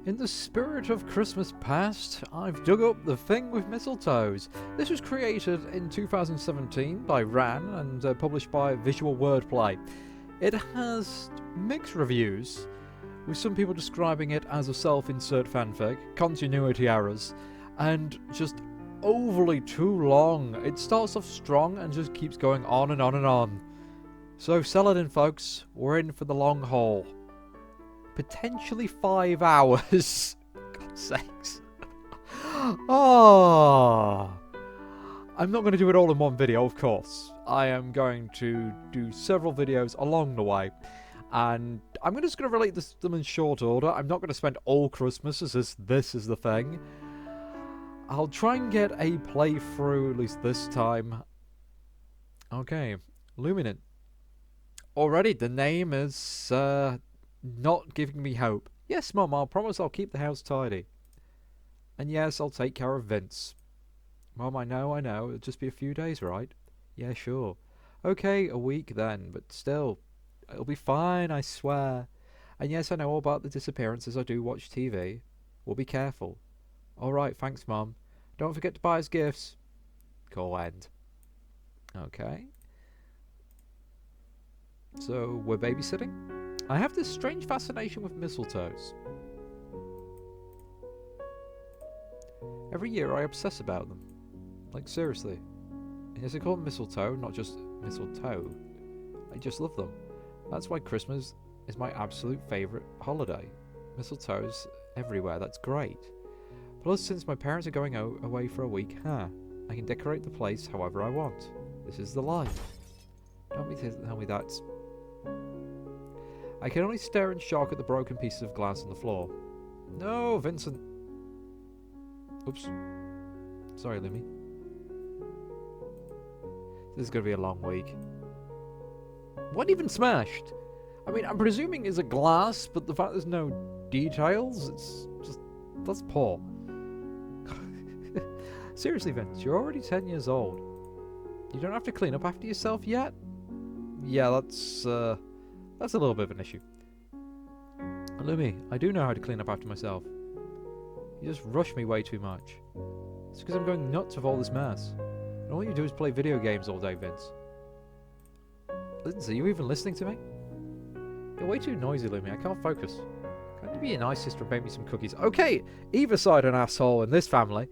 In the spirit of Christmas past, I've dug up the thing with mistletoes. This was created in 2017 by Ran and published by Visual Wordplay. It has mixed reviews, with some people describing it as a self-insert fanfic, continuity errors, and just overly too long. It starts off strong and just keeps going on and on and on. So sell it in, folks. We're in for the long haul. Potentially 5 hours. God's sakes. Oh. I'm not going to do it all in one video, of course. I am going to do several videos along the way. And I'm just going to relate them in short order. I'm not going to spend all Christmas as this is the thing. I'll try and get a playthrough, at least this time. Okay. Luminant. Already, the name is not giving me hope. Yes, Mum, I'll promise I'll keep the house tidy. And yes, I'll take care of Vince. Mum, I know. It'll just be a few days, right? Yeah, sure. Okay, a week then, but still, it'll be fine, I swear. And yes, I know all about the disappearances. I do watch TV. We'll be careful. Alright, thanks, Mum. Don't forget to buy us gifts. Call end. Okay. So, we're babysitting? I have this strange fascination with mistletoes. Every year I obsess about them. Like, seriously. And yes, I call them mistletoe, not just mistletoe. I just love them. That's why Christmas is my absolute favourite holiday. Mistletoes everywhere, that's great. Plus, since my parents are going away for a week, I can decorate the place however I want. This is the life. Don't tell me that. I can only stare in shock at the broken pieces of glass on the floor. No, Vincent. Oops. Sorry, Limmy. This is going to be a long week. What even smashed? I mean, I'm presuming it's a glass, but the fact there's no details, it's just... that's poor. Seriously, Vince, you're already 10 years old. You don't have to clean up after yourself yet? Yeah, that's a little bit of an issue. Lumi, I do know how to clean up after myself. You just rush me way too much. It's because I'm going nuts with all this mess. And all you do is play video games all day, Vince. Listen, are you even listening to me? You're way too noisy, Lumi. I can't focus. Can't you be a nice sister and bake me some cookies? Okay, either side an asshole in this family.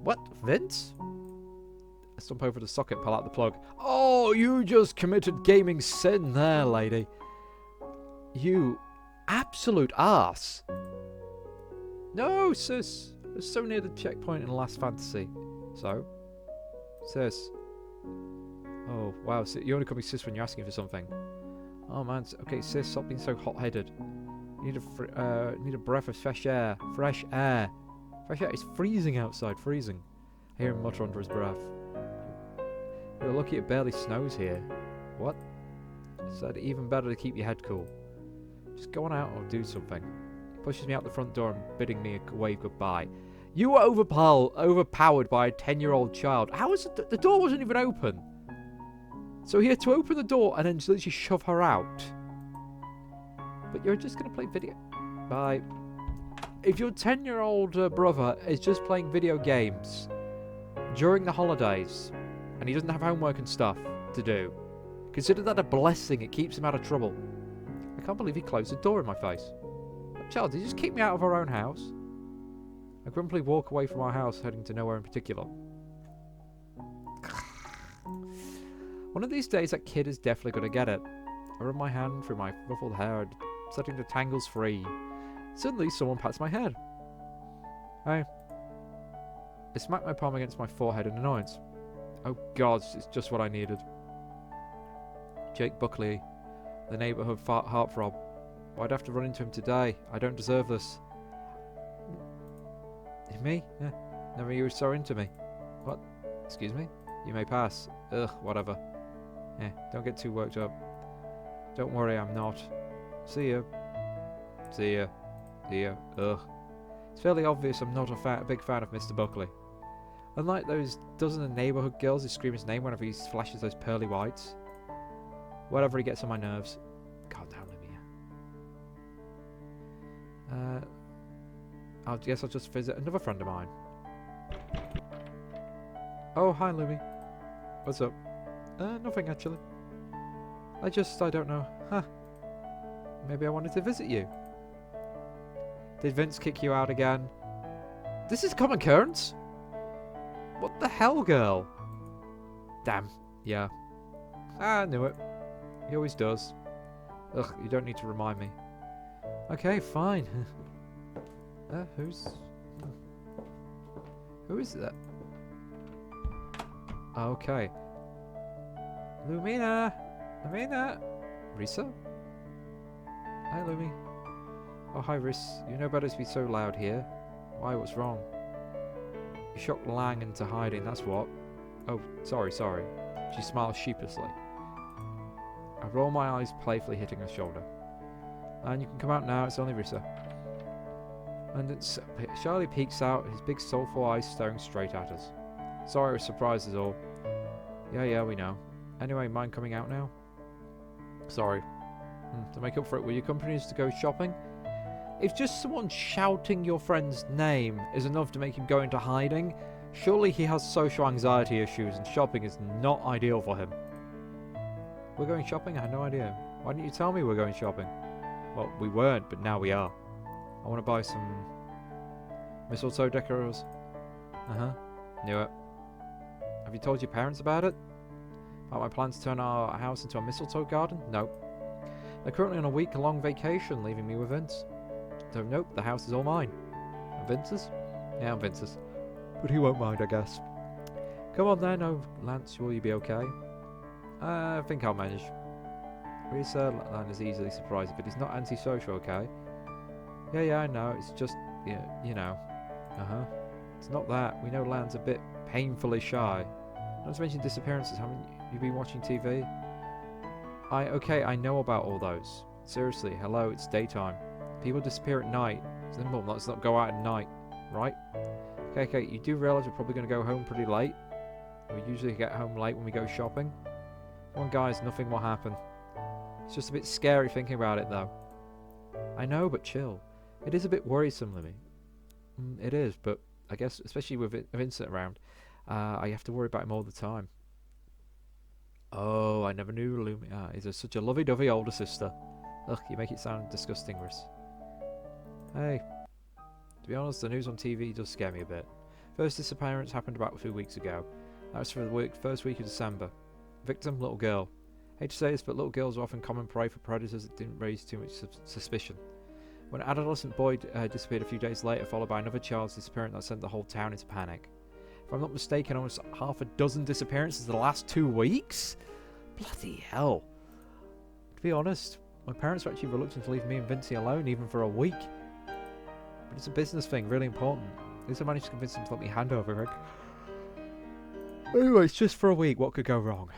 What, Vince? I stump over the socket, pull out the plug. Oh, you just committed gaming sin there, lady. You absolute arse. No, sis. I was so near the checkpoint in Last Fantasy. So? Sis. Oh, wow. So you only call me sis when you're asking for something. Oh, man. Okay, sis, stop being so hot-headed. You need a breath of fresh air. Fresh air. Fresh air. It's freezing outside. Freezing. I hear him mutter under his breath. You're lucky it barely snows here. What? I said even better to keep your head cool. Just go on out or do something. He pushes me out the front door and bidding me a wave goodbye. You were overpowered by a 10-year-old child. How was it? The door wasn't even open. So he had to open the door and then just literally shove her out. But you're just going to play video... Bye. If your 10-year-old brother is just playing video games during the holidays... and he doesn't have homework and stuff to do, consider that a blessing. It keeps him out of trouble. I can't believe he closed the door in my face. That child, did he just kick me out of our own house? I grumpily walk away from our house, heading to nowhere in particular. One of these days, that kid is definitely going to get it. I run my hand through my ruffled hair, setting the tangles free. Suddenly, someone pats my head. Hey. I smack my palm against my forehead in annoyance. Oh God, it's just what I needed. Jake Buckley, the neighbourhood heartthrob. Why'd I have to run into him today? I don't deserve this. Me? Yeah. Never you were so into me. What? Excuse me? You may pass. Ugh, whatever. Yeah, don't get too worked up. Don't worry, I'm not. See ya. See ya. See ya. Ugh. It's fairly obvious I'm not a big fan of Mr. Buckley. Unlike those dozen of neighbourhood girls who scream his name whenever he flashes those pearly whites. Whatever, he gets on my nerves. God damn him, yeah. I guess I'll just visit another friend of mine. Oh, hi, Lumi. What's up? Nothing, actually. I don't know. Huh. Maybe I wanted to visit you. Did Vince kick you out again? This is common occurrence? What the hell, girl? Damn. Yeah. I knew it. He always does. Ugh, you don't need to remind me. Okay, fine. Who is that? Okay. Lumina! Risa? Hi, Lumi. Oh, hi, Rhys. You know better to be so loud here. Why, what's wrong? You shocked Lang into hiding, that's what. Oh, sorry. She smiles sheepishly. I roll my eyes, playfully hitting her shoulder. And you can come out now, it's only Risa. And Charlie peeks out, his big soulful eyes staring straight at us. Sorry, I was surprised is all. Yeah, we know. Anyway, mind coming out now? Sorry. To make up for it, will you accompany us to go shopping? If just someone shouting your friend's name is enough to make him go into hiding, surely he has social anxiety issues and shopping is not ideal for him. We're going shopping? I had no idea. Why didn't you tell me we're going shopping? Well, we weren't, but now we are. I want to buy some mistletoe decorators. Knew it. Have you told your parents about it? About my plans to turn our house into a mistletoe garden? Nope. They're currently on a week-long vacation, leaving me with Vince. So nope, the house is all mine. And Vince's? Yeah, I'm Vince's. But he won't mind, I guess. Come on then, oh Lance, will you be okay? I think I'll manage. Risa, Lan is easily surprised, but he's not antisocial, okay? Yeah, I know, it's just, you know. It's not that. We know Lan's a bit painfully shy. Not to mention disappearances, haven't you been watching TV? I know about all those. Seriously, hello, it's daytime. People disappear at night. Simple, let's not go out at night, right? Okay, you do realise we're probably going to go home pretty late? We usually get home late when we go shopping. Come on guys, nothing will happen. It's just a bit scary thinking about it though. I know, but chill. It is a bit worrisome, Lemmy. It is, but I guess, especially with Vincent around, I have to worry about him all the time. Oh, I never knew Lumi. He's such a lovey-dovey older sister. Ugh, you make it sound disgusting, Rhys. Hey. To be honest, the news on TV does scare me a bit. First disappearance happened about 2 weeks ago. That was for the first week of December. Victim, little girl. Hate to say this, but little girls are often common prey for predators that didn't raise too much suspicion. When an adolescent boy disappeared a few days later, followed by another child's disappearance that sent the whole town into panic. If I'm not mistaken, almost half a dozen disappearances in the last 2 weeks? Bloody hell. To be honest, my parents were actually reluctant to leave me and Vincey alone, even for a week. But it's a business thing, really important. At least I managed to convince them to let me hand over, Rick. Anyway, it's just for a week, what could go wrong?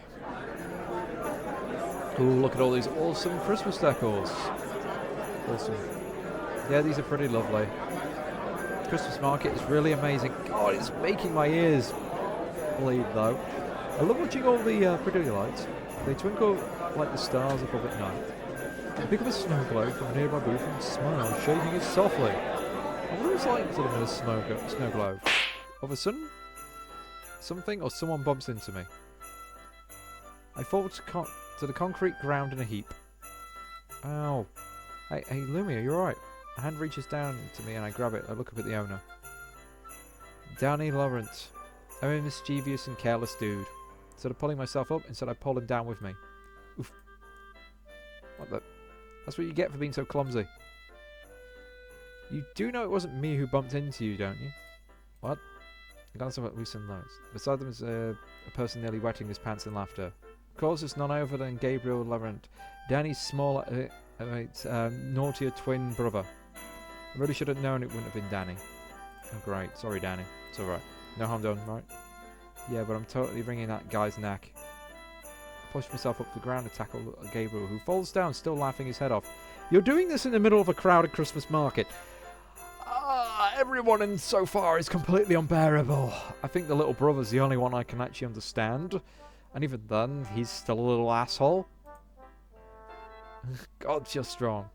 Ooh, look at all these awesome Christmas decors. Awesome. Yeah, these are pretty lovely. Christmas market is really amazing. God, it's making my ears bleed though. I love watching all the pretty lights. They twinkle like the stars above at night. I pick up a snow globe from a nearby booth and smile, shaking it softly. I wonder what it's like to live in a snow globe. All of a sudden, something or someone bumps into me. I fall to the concrete ground in a heap. Ow. Hey, Lumia, you alright? A hand reaches down to me and I grab it. I look up at the owner. Danny Lawrence. I'm a mischievous and careless dude. Instead of pulling myself up, I pull him down with me. Oof. What the? That's what you get for being so clumsy. You do know it wasn't me who bumped into you, don't you? What? I glance up at Wilson Lawrence. Beside them is a person nearly wetting his pants in laughter. Of course, it's none other than Gabriel Laurent, Danny's small, naughtier twin brother. I really should have known it wouldn't have been Danny. Oh great, sorry Danny. It's alright. No harm done, right? Yeah, but I'm totally wringing that guy's neck. I push myself up the ground to tackle Gabriel, who falls down, still laughing his head off. You're doing this in the middle of a crowded Christmas market. Everyone in so far is completely unbearable. I think the little brother's the only one I can actually understand. And even then, he's still a little asshole. God, you're strong.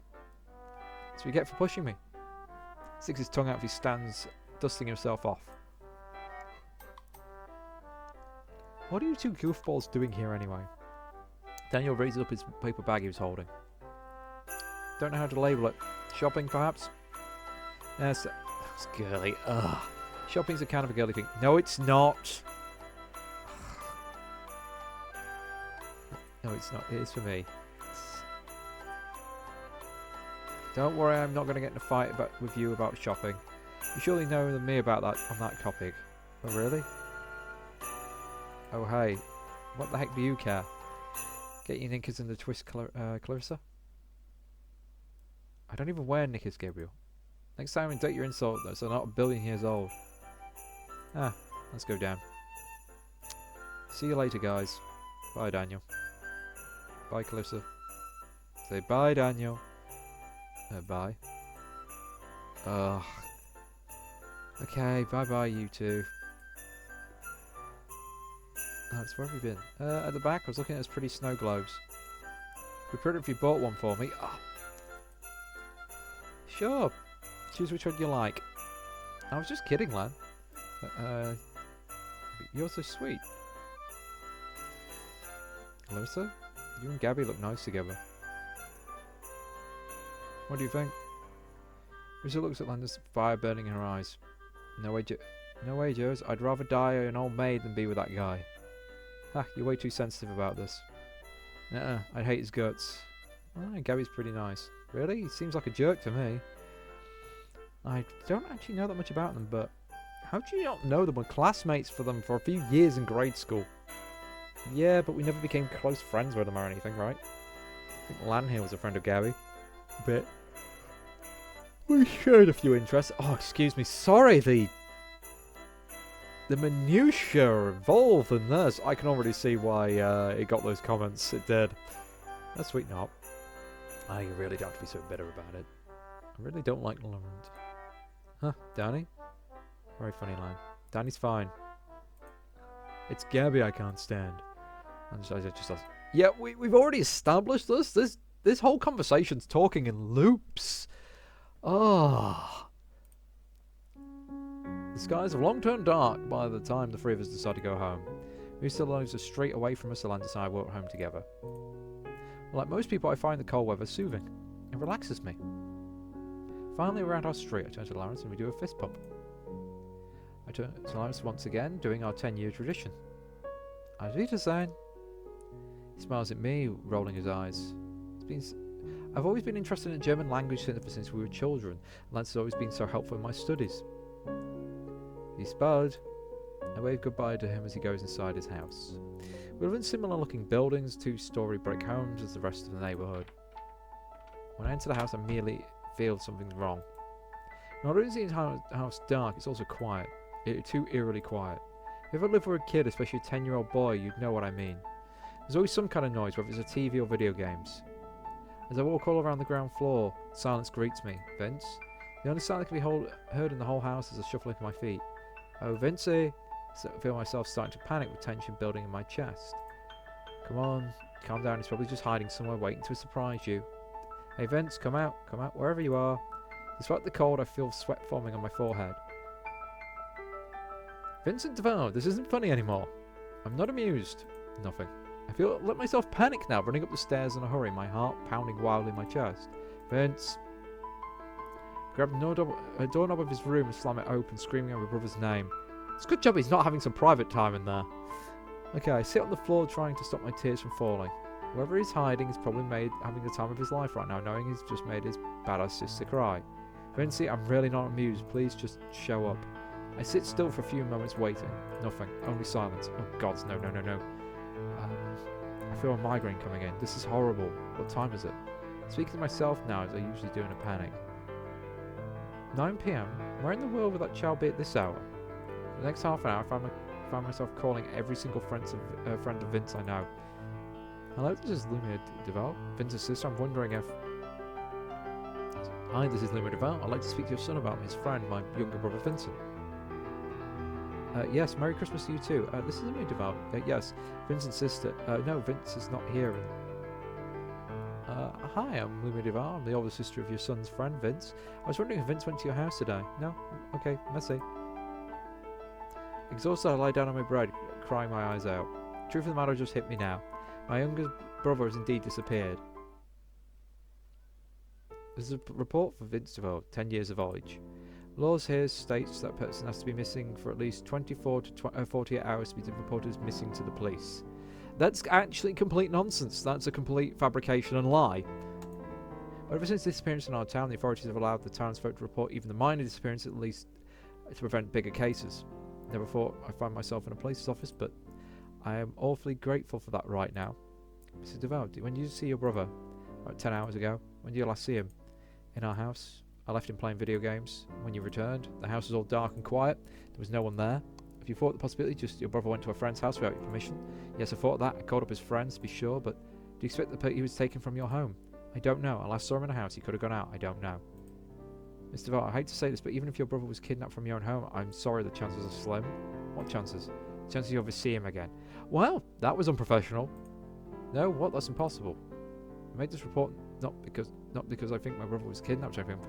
That's what you get for pushing me. Sticks his tongue out as he stands, dusting himself off. What are you two goofballs doing here anyway? Daniel raises up his paper bag he was holding. Don't know how to label it. Shopping, perhaps? Yes, that's girly. Ugh. Shopping's a kind of a girly thing. No, it's not. No, it's not. It is for me. Don't worry, I'm not going to get in a fight with you about shopping. You surely know more than me about that on that topic. Oh, really? Oh, hey. What the heck do you care? Get your knickers in the twist, Clarissa? I don't even wear knickers, Gabriel. Next time, indicate your insult, though, so I'm not a billion years old. Ah, let's go down. See you later, guys. Bye, Daniel. Bye, Clarissa. Say bye, Daniel. Bye. Ugh. Okay, bye-bye, you two. That's where have we been? At the back, I was looking at those pretty snow globes. Be pretty if you bought one for me. Oh. Sure. Choose which one you like. I was just kidding, lad. But you're so sweet. Clarissa, you and Gabby look nice together. What do you think? Risa looks at Landis, fire burning in her eyes. No way, Joes. I'd rather die an old maid than be with that guy. Ha, you're way too sensitive about this. I'd hate his guts. Oh, Gabby's pretty nice. Really? He seems like a jerk to me. I don't actually know that much about them, but how do you not know them? We're classmates for them for a few years in grade school. Yeah, but we never became close friends with them or anything, right? I think Lan here was a friend of Gabby. A bit. We shared a few interests. Oh, excuse me. Sorry, the minutiae involved in this. I can already see why it got those comments. It did. That's sweet not. You really don't have to be so bitter about it. I really don't like Laurent. Huh, Danny? Very funny line. Danny's fine. It's Gabby I can't stand. Yeah, we've already established this. This whole conversation's talking in loops. Ah. The skies have long turned dark by the time the three of us decide to go home. We still lives a street away from us, and decide we'll walk home together. Like most people, I find the cold weather soothing. It relaxes me. Finally, around our street, I turn to Lawrence and we do a fist bump. I turn to Lawrence once again, doing our 10-year tradition. Auf Wiedersehen. He smiles at me, rolling his eyes. I've always been interested in German language since we were children. Lance has always been so helpful in my studies. He spelled. I wave goodbye to him as he goes inside his house. We live in similar-looking buildings, 2-story brick homes as the rest of the neighbourhood. When I enter the house, I immediately feel something's wrong. Not only is the house dark, it's also quiet. Too eerily quiet. If you ever lived with a kid, especially a 10-year-old boy, you'd know what I mean. There's always some kind of noise, whether it's a TV or video games. As I walk all around the ground floor, silence greets me. Vince? The only sound that can be heard in the whole house is a shuffling of my feet. Oh, Vincey! So I feel myself starting to panic with tension building in my chest. Come on, calm down, he's probably just hiding somewhere waiting to surprise you. Hey Vince, come out, wherever you are. Despite the cold, I feel sweat forming on my forehead. Vincent DeVoe, this isn't funny anymore. I'm not amused. Nothing. Let myself panic now, running up the stairs in a hurry, my heart pounding wildly in my chest. Vince. Grab a doorknob of his room and slam it open, screaming out my brother's name. It's a good job he's not having some private time in there. Okay, I sit on the floor trying to stop my tears from falling. Whoever he's hiding is probably having the time of his life right now, knowing he's just made his badass sister cry. Vincey, I'm really not amused. Please just show up. I sit still for a few moments waiting. Nothing. Only silence. Oh gods, no. I feel a migraine coming in. This is horrible. What time is it? Speaking to myself now as I usually do in a panic. 9 PM? Where in the world would that child be at this hour? For the next half an hour, I found myself calling every single friend of Vince I know. Hello, this is Lumia DeVoe, Vince's sister. I'm wondering if... Hi, this is Lumia DeVoe. I'd like to speak to your son about his friend, my younger brother Vincent. Yes, Merry Christmas to you too. This is Lumia DeVoe. Yes, Vincent's sister. No, Vince is not here. Hi, I'm Lumia Duval. I'm the older sister of your son's friend, Vince. I was wondering if Vince went to your house today. No? Okay, messy. Exhausted, I lie down on my bed, crying my eyes out. The truth of the matter just hit me now. My younger brother has indeed disappeared. There's a report for Vince Duval, 10 years of age. Laws here states that person has to be missing for at least 24 to 48 hours to be reported as missing to the police. That's actually complete nonsense. That's a complete fabrication and lie. Ever since the disappearance in our town, the authorities have allowed the townsfolk to report even the minor disappearance, at least to prevent bigger cases. Never thought I'd find myself in a police's office, but I am awfully grateful for that right now. Mr. Duval, when did you see your brother? About 10 hours ago. When did you last see him? In our house. I left him playing video games. When you returned, the house was all dark and quiet. There was no one there. Have you thought the possibility just your brother went to a friend's house without your permission? Yes, I thought that. I called up his friends to be sure, but do you expect that he was taken from your home? I don't know. I last saw him in a house. He could have gone out. I don't know. Mr. Duval, I hate to say this, but even if your brother was kidnapped from your own home, I'm sorry the chances are slim. What chances? The chances you ever see him again. Well, that was unprofessional. No, what? That's impossible. I made this report not because I think my brother was kidnapped or anything,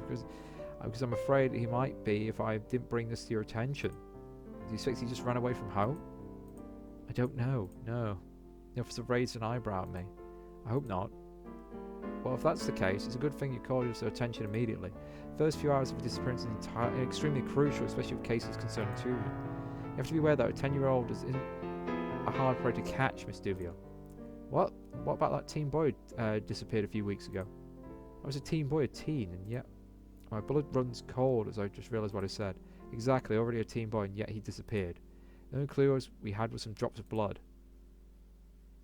because I'm afraid he might be if I didn't bring this to your attention. Do you expect he just ran away from home? I don't know. No. The officer raised an eyebrow at me. I hope not. Well, if that's the case, it's a good thing you called us to attention immediately. First few hours of a disappearance is extremely crucial, especially with cases concerning children. You have to be aware that a 10-year-old isn't a hard prey to catch, Miss Duvio. What? What about that teen boy disappeared a few weeks ago? I was a teen boy, a teen, and yet my blood runs cold as I just realised what I said. Exactly, already a teen boy, and yet he disappeared. The only clue we had was some drops of blood.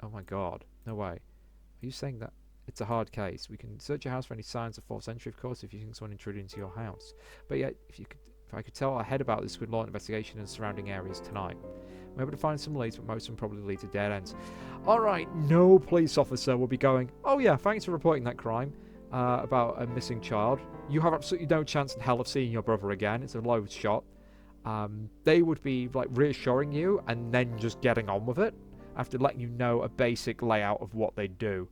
Oh my god, no way. Are you saying that it's a hard case? We can search your house for any signs of false entry, of course, if you think someone intruded into your house. But yet, if I could tell ahead about this, we'd launch an investigation in the surrounding areas tonight. I'm able to find some leads, but most of them probably lead to dead ends. Alright, no police officer will be going, oh yeah, thanks for reporting that crime about a missing child. You have absolutely no chance in hell of seeing your brother again. It's a low shot. They would be like reassuring you and then just getting on with it after letting you know a basic layout of what they do.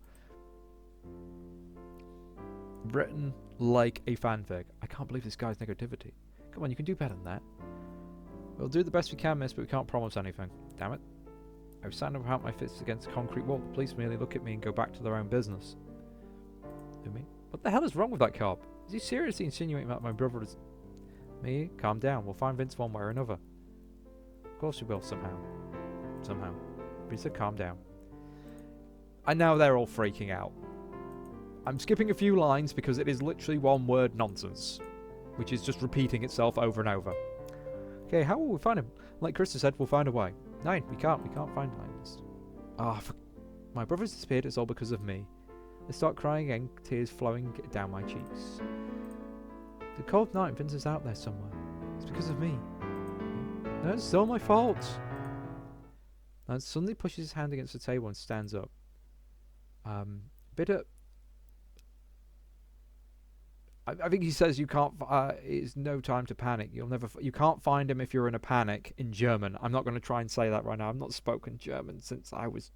Written like a fanfic. I can't believe this guy's negativity. Come on, you can do better than that. We'll do the best we can, miss, but we can't promise anything. Damn it. I was standing without my fists against a concrete wall. The police merely look at me and go back to their own business. Who, me? What the hell is wrong with that cop? Is he seriously insinuating that my brother is... Me? Calm down. We'll find Vince one way or another. Of course we will, somehow. Somehow. But he said calm down. And now they're all freaking out. I'm skipping a few lines because it is literally one word nonsense, which is just repeating itself over and over. Okay, how will we find him? Like Krista said, we'll find a way. No, we can't find lines. My brother's disappeared, it's all because of me. I start crying again, tears flowing down my cheeks. The cold night, Vince is out there somewhere. It's because of me. No, it's all my fault. And suddenly pushes his hand against the table and stands up. I think he says you can't. It's no time to panic. You can't find him if you're in a panic in German. I'm not going to try and say that right now. I've not spoken German since I was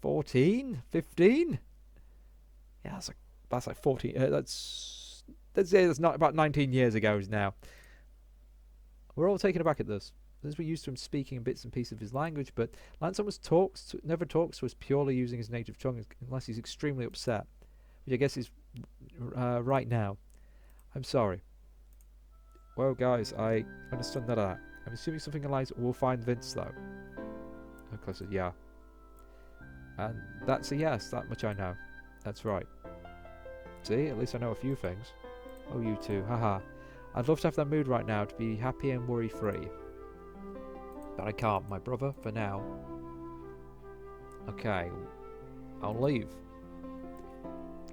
14, 15. Yeah, that's like 14. That's not about 19 years ago now. We're all taken aback at this. As we're used to him speaking in bits and pieces of his language, but Lance almost never talks to us purely using his native tongue unless he's extremely upset, which I guess is right now. I'm sorry. Well, guys, I understand that. I'm assuming something allies will find Vince, though. Uncle said, yeah. And that's a yes, that much I know. That's right. See, at least I know a few things. Oh, you too, haha. I'd love to have that mood right now, to be happy and worry-free. But I can't, my brother, for now. Okay, I'll leave.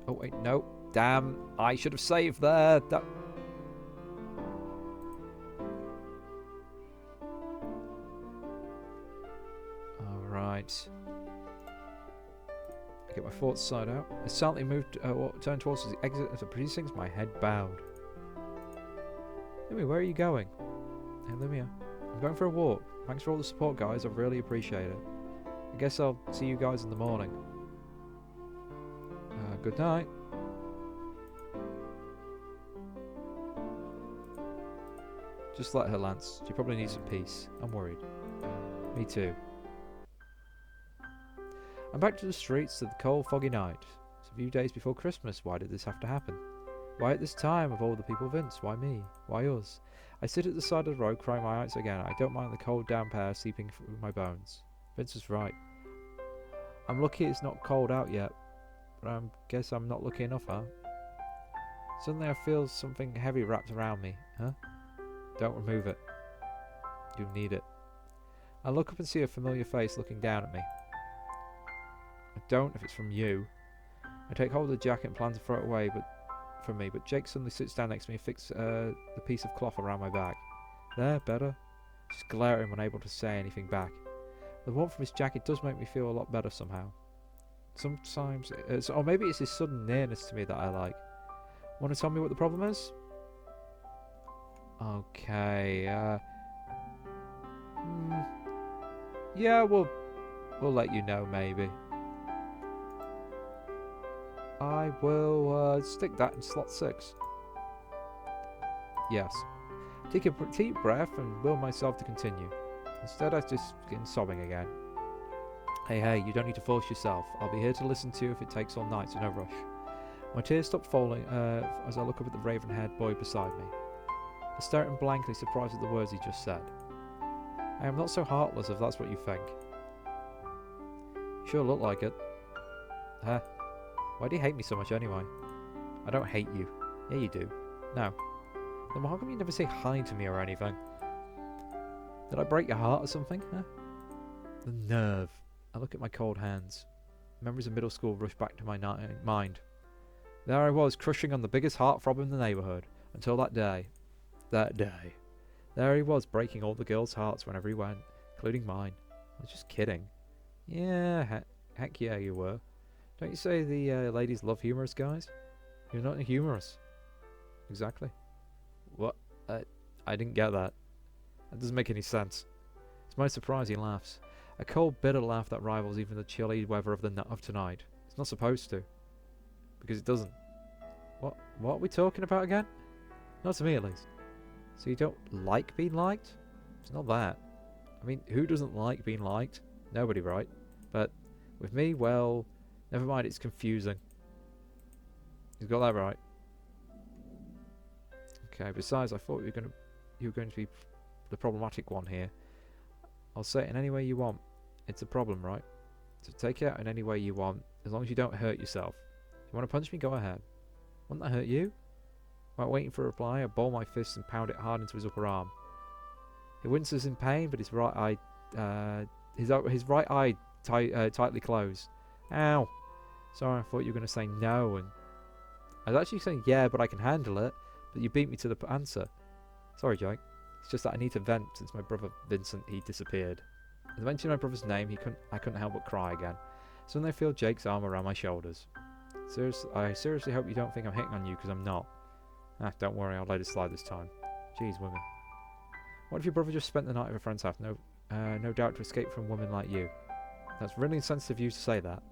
Oh, wait, no. Damn, I should have saved there. Alright. I get my thoughts side out. I silently moved, turned towards the exit of the precincts, my head bowed. Lumia, where are you going? Hey, Lumia. I'm going for a walk. Thanks for all the support, guys. I really appreciate it. I guess I'll see you guys in the morning. Good night. Just let her, Lance. She probably needs some peace. I'm worried. Me too. I'm back to the streets to the cold, foggy night. It's a few days before Christmas. Why did this have to happen? Why at this time of all the people, Vince? Why me? Why us? I sit at the side of the road crying my eyes again. I don't mind the cold damp air seeping through my bones. Vince is right. I'm lucky it's not cold out yet, but I guess I'm not lucky enough, huh? Suddenly I feel something heavy wrapped around me. Huh? Don't remove it. You need it. I look up and see a familiar face looking down at me. I don't if it's from you. I take hold of the jacket and plan to throw it away from me, but Jake suddenly sits down next to me and fixes the piece of cloth around my back. There, better? Just glare at him, unable to say anything back. The warmth from his jacket does make me feel a lot better somehow. Sometimes, or maybe it's his sudden nearness to me that I like. Want to tell me what the problem is? Okay, yeah, we'll let you know, maybe. I will stick that in slot 6. Yes. Take a deep breath and will myself to continue. Instead, I just begin sobbing again. Hey, you don't need to force yourself. I'll be here to listen to you if it takes all night, so no rush. My tears stop falling as I look up at the raven-haired boy beside me. I stare at him blankly, surprised at the words he just said. I am not so heartless if that's what you think. You sure look like it. Huh? Why do you hate me so much anyway? I don't hate you. Yeah, you do. No. Then how come you never say hi to me or anything? Did I break your heart or something? Huh? The nerve. I look at my cold hands. Memories of middle school rush back to my mind. There I was, crushing on the biggest heartthrob in the neighbourhood. Until that day. That day. There he was, breaking all the girls' hearts whenever he went, including mine. I was just kidding. Yeah, heck yeah you were. Don't you say the ladies love humorous guys? You're not humorous. Exactly. What? I didn't get that. That doesn't make any sense. To my surprise, he laughs. A cold, bitter laugh that rivals even the chilly weather of tonight. It's not supposed to. Because it doesn't. What are we talking about again? Not to me, at least. So you don't like being liked? It's not that. I mean, who doesn't like being liked? Nobody, right? But with me, well, never mind, it's confusing. You've got that right. Okay, besides, I thought you were going to be the problematic one here. I'll say it in any way you want. It's a problem, right? So take it out in any way you want, as long as you don't hurt yourself. If you want to punch me, go ahead. Won't that hurt you? While waiting for a reply, I ball my fist and pound it hard into his upper arm. He winces in pain, but his right eye tightly closed. Ow! Sorry, I thought you were going to say no, and I was actually saying yeah, but I can handle it. But you beat me to the answer. Sorry, Jake. It's just that I need to vent since my brother Vincent, he disappeared. As I mentioned my brother's name, I couldn't help but cry again. Suddenly I feel Jake's arm around my shoulders. I seriously hope you don't think I'm hitting on you, because I'm not. Don't worry, I'll let it slide this time. Jeez, women. What if your brother just spent the night at a friend's house? No doubt to escape from women like you. That's really insensitive of you to say that.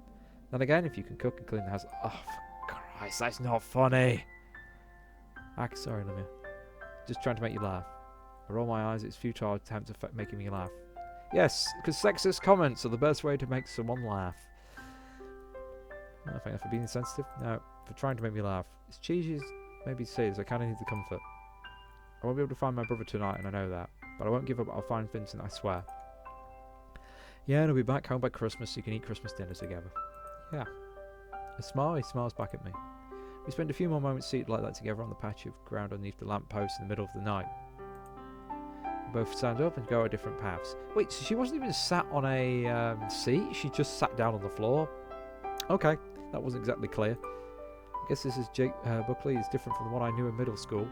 Then again, if you can cook and clean the house... Oh, for Christ, that's not funny! Sorry, Lemia. Just trying to make you laugh. I roll my eyes, it's futile attempt at making me laugh. Yes, because sexist comments are the best way to make someone laugh. I don't think that's for being insensitive. No, for trying to make me laugh. It's cheesy as maybe to say this, I kind of need the comfort. I won't be able to find my brother tonight, and I know that. But I won't give up, I'll find Vincent, I swear. Yeah, and I'll be back home by Christmas so you can eat Christmas dinner together. Yeah. I smile, he smiles back at me. We spend a few more moments seated like that together on the patch of ground underneath the lamppost in the middle of the night. We both stand up and go our different paths. Wait, so she wasn't even sat on a seat? She just sat down on the floor? Okay, that wasn't exactly clear. I guess this is Jake Buckley is different from the one I knew in middle school.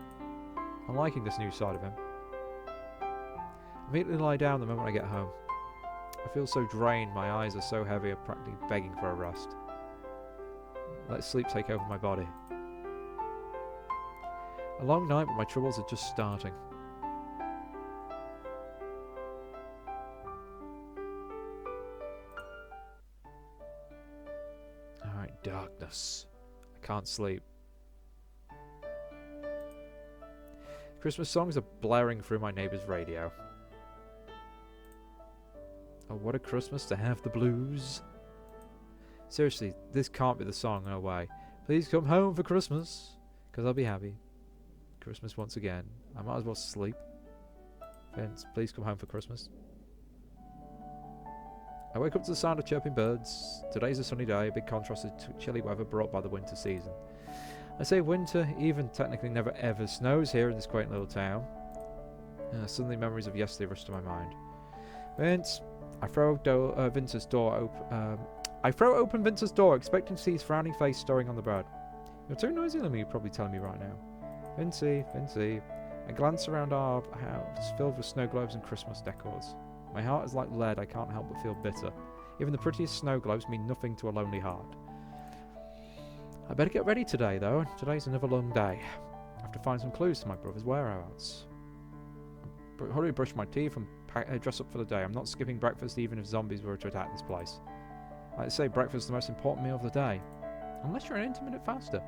I'm liking this new side of him. I immediately lie down the moment I get home. I feel so drained, my eyes are so heavy, I'm practically begging for a rest. Let sleep take over my body. A long night, but my troubles are just starting. Alright, darkness. I can't sleep. Christmas songs are blaring through my neighbour's radio. Oh, what a Christmas to have the blues. Seriously, this can't be the song, no way. Please come home for Christmas, because I'll be happy. Christmas once again. I might as well sleep. Vince, please come home for Christmas. I wake up to the sound of chirping birds. Today's a sunny day, a big contrast to chilly weather brought by the winter season. I say winter, even technically never ever snows here in this quaint little town. Suddenly memories of yesterday rush to my mind. Vince, I throw Vince's door open. I throw open Vince's door, expecting to see his frowning face stirring on the bed. You're too noisy, than me, you're probably telling me right now. Vincey. I glance around our house, filled with snow globes and Christmas decors. My heart is like lead, I can't help but feel bitter. Even the prettiest snow globes mean nothing to a lonely heart. I better get ready today, though. Today's another long day. I have to find some clues to my brother's whereabouts. Hurry, brush my teeth and dress up for the day. I'm not skipping breakfast even if zombies were to attack this place. Like I say, breakfast is the most important meal of the day. Unless you're an intermittent faster.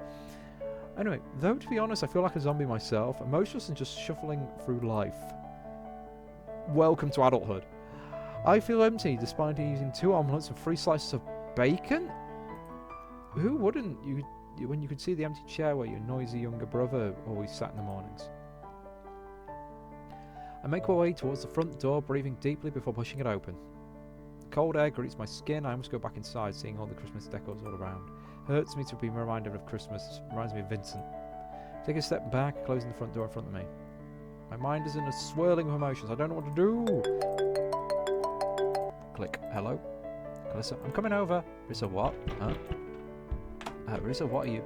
Anyway, though to be honest, I feel like a zombie myself, emotionless and just shuffling through life. Welcome to adulthood. I feel empty despite using 2 omelets and 3 slices of bacon? Who wouldn't, when you could see the empty chair where your noisy younger brother always sat in the mornings? I make my way towards the front door, breathing deeply before pushing it open. The cold air greets my skin. I almost go back inside, seeing all the Christmas decors all around. Hurts me to be reminded of Christmas. Reminds me of Vincent. Take a step back, closing the front door in front of me. My mind is in a swirling of emotions. I don't know what to do. Click. Hello? Calissa, I'm coming over. Rissa, what? Huh? Rissa, what are you?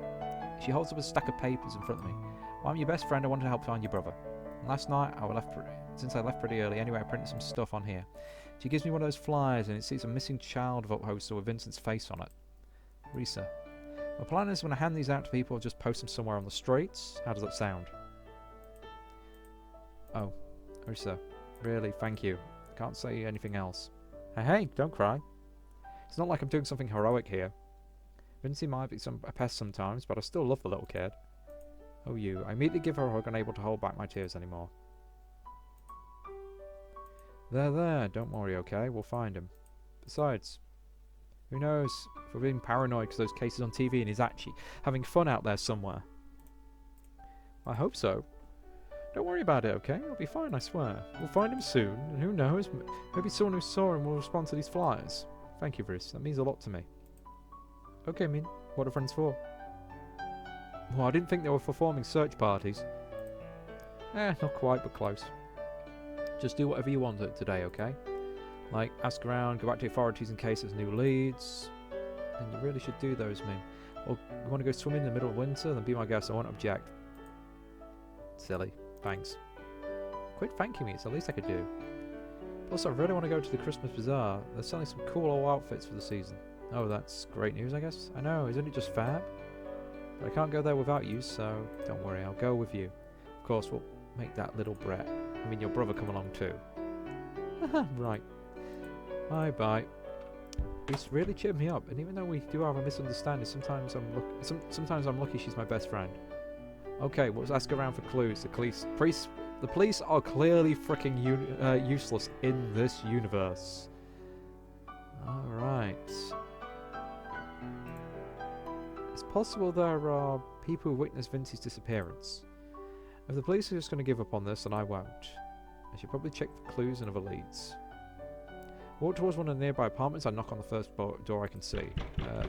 She holds up a stack of papers in front of me. Well, I'm your best friend. I wanted to help find your brother. And last night, since I left pretty early anyway, I printed some stuff on here. She gives me one of those flyers and it sees a missing child poster with Vincent's face on it. Rissa. My plan is when I hand these out to people, I'll just post them somewhere on the streets. How does that sound? Oh, Rissa. Really, thank you. Can't say anything else. Hey, don't cry. It's not like I'm doing something heroic here. Vincey might be a pest sometimes, but I still love the little kid. Oh, you. I immediately give her a hug, unable to hold back my tears anymore. There. Don't worry, okay? We'll find him. Besides, who knows if we're being paranoid because those cases on TV and he's actually having fun out there somewhere. I hope so. Don't worry about it, okay? It'll be fine, I swear. We'll find him soon, and who knows, maybe someone who saw him will respond to these flyers. Thank you, Vriss. That means a lot to me. Okay, Min. What are friends for? Well, I didn't think they were for forming search parties. Not quite, but close. Just do whatever you want today, okay? Like, ask around, go back to the authorities in case there's new leads. Then you really should do those, Min. Or you want to go swimming in the middle of winter? Then be my guest, I won't object. Silly. Thanks. Quit thanking me, it's the least I could do. Plus, I really want to go to the Christmas Bazaar. They're selling some cool old outfits for the season. Oh, that's great news, I guess. I know, isn't it just fab? But I can't go there without you, so don't worry, I'll go with you. Of course, we'll make that little Brett. I mean, your brother come along too. Right. Bye. It's really cheered me up, and even though we do have a misunderstanding, sometimes I'm lucky she's my best friend. Okay, let's ask around for clues. The police are clearly freaking useless in this universe. Alright. It's possible there are people who witnessed Vincey's disappearance. If the police are just going to give up on this, then I won't. I should probably check for clues and other leads. Walk towards one of the nearby apartments. I knock on the first door I can see.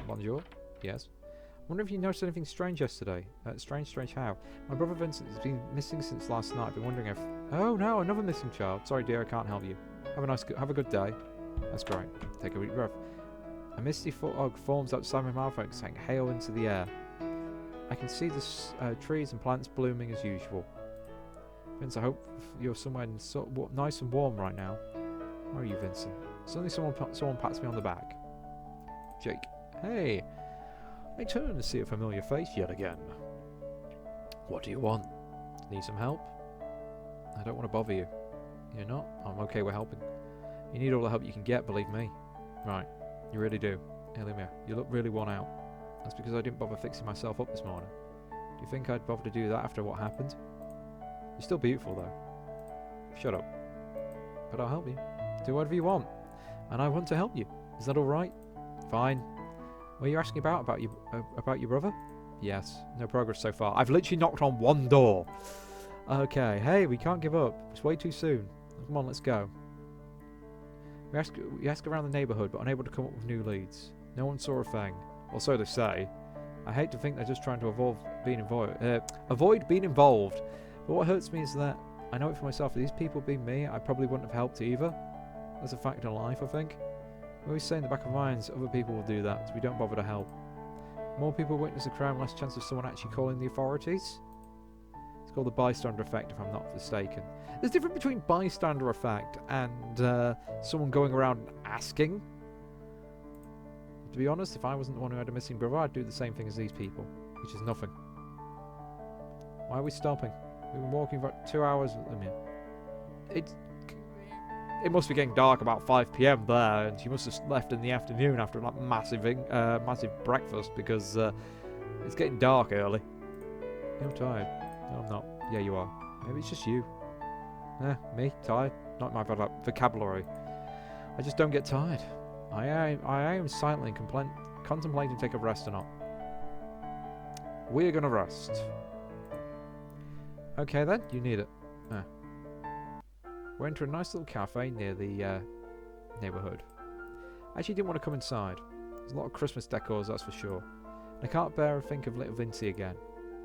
Bonjour? Yes? I wonder if you noticed anything strange yesterday. Strange how? My brother Vincent has been missing since last night. I've been wondering if... Oh no, another missing child. Sorry dear, I can't help you. Have a good day. That's great. Take a deep breath. A misty fog forms outside my mouth, saying hail into the air. I can see the trees and plants blooming as usual. Vince, I hope you're somewhere nice and warm right now. Where are you, Vincent? Suddenly someone pats me on the back. Jake. Hey! I turn to see a familiar face yet again. What do you want? Need some help? I don't want to bother you. You're not? I'm okay with helping. You need all the help you can get, believe me. Right. You really do. Hey, Lemia, you look really worn out. That's because I didn't bother fixing myself up this morning. Do you think I'd bother to do that after what happened? You're still beautiful, though. Shut up. But I'll help you. Do whatever you want. And I want to help you. Is that alright? Fine. Were you asking about your brother? Yes. No progress so far. I've literally knocked on one door. Okay. Hey, we can't give up. It's way too soon. Come on, let's go. We ask around the neighbourhood, but unable to come up with new leads. No one saw a thing. Or so they say. I hate to think they're just trying to avoid being involved. But what hurts me is that I know it for myself. If these people being me, I probably wouldn't have helped either. That's a fact in life, I think. We always say in the back of our minds, other people will do that, so we don't bother to help. More people witness a crime, less chance of someone actually calling the authorities. It's called the bystander effect, if I'm not mistaken. There's a difference between bystander effect and someone going around and asking. To be honest, if I wasn't the one who had a missing brother, I'd do the same thing as these people, which is nothing. Why are we stopping? We've been walking for 2 hours. I mean, it must be getting dark about 5 PM there, and she must have left in the afternoon after like massive breakfast because it's getting dark early. I'm tired. No, I'm not. Yeah, you are. Maybe it's just you. Me tired? Not my vocabulary. I just don't get tired. I am silently contemplating to take a rest or not. We're gonna rest. Okay then, you need it. We're into a nice little cafe near the neighbourhood. I actually didn't want to come inside. There's a lot of Christmas decors, that's for sure. I can't bear to think of little Vincey again.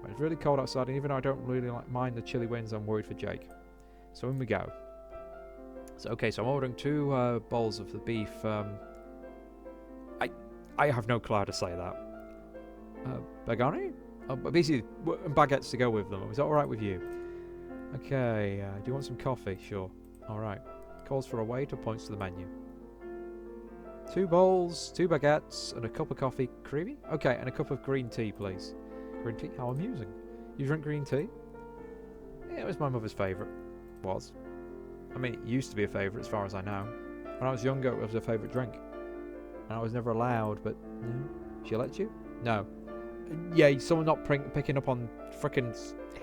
But it's really cold outside, and even though I don't really mind the chilly winds, I'm worried for Jake. So in we go. So okay, so I'm ordering 2 bowls of the beef. I have no clue how to say that. Bagani? Oh, basically, baguettes to go with them. Is that alright with you? Okay, do you want some coffee? Sure. Alright. Calls for a waiter, points to the menu. 2 bowls, 2 baguettes, and a cup of coffee. Creamy? Okay, and a cup of green tea, please. Green tea? How amusing. You drink green tea? Yeah, it was my mother's favourite. Was. I mean, it used to be a favourite as far as I know. When I was younger, it was a favourite drink. And I was never allowed, but... No. She let you? No. Yeah, someone not picking up on frickin'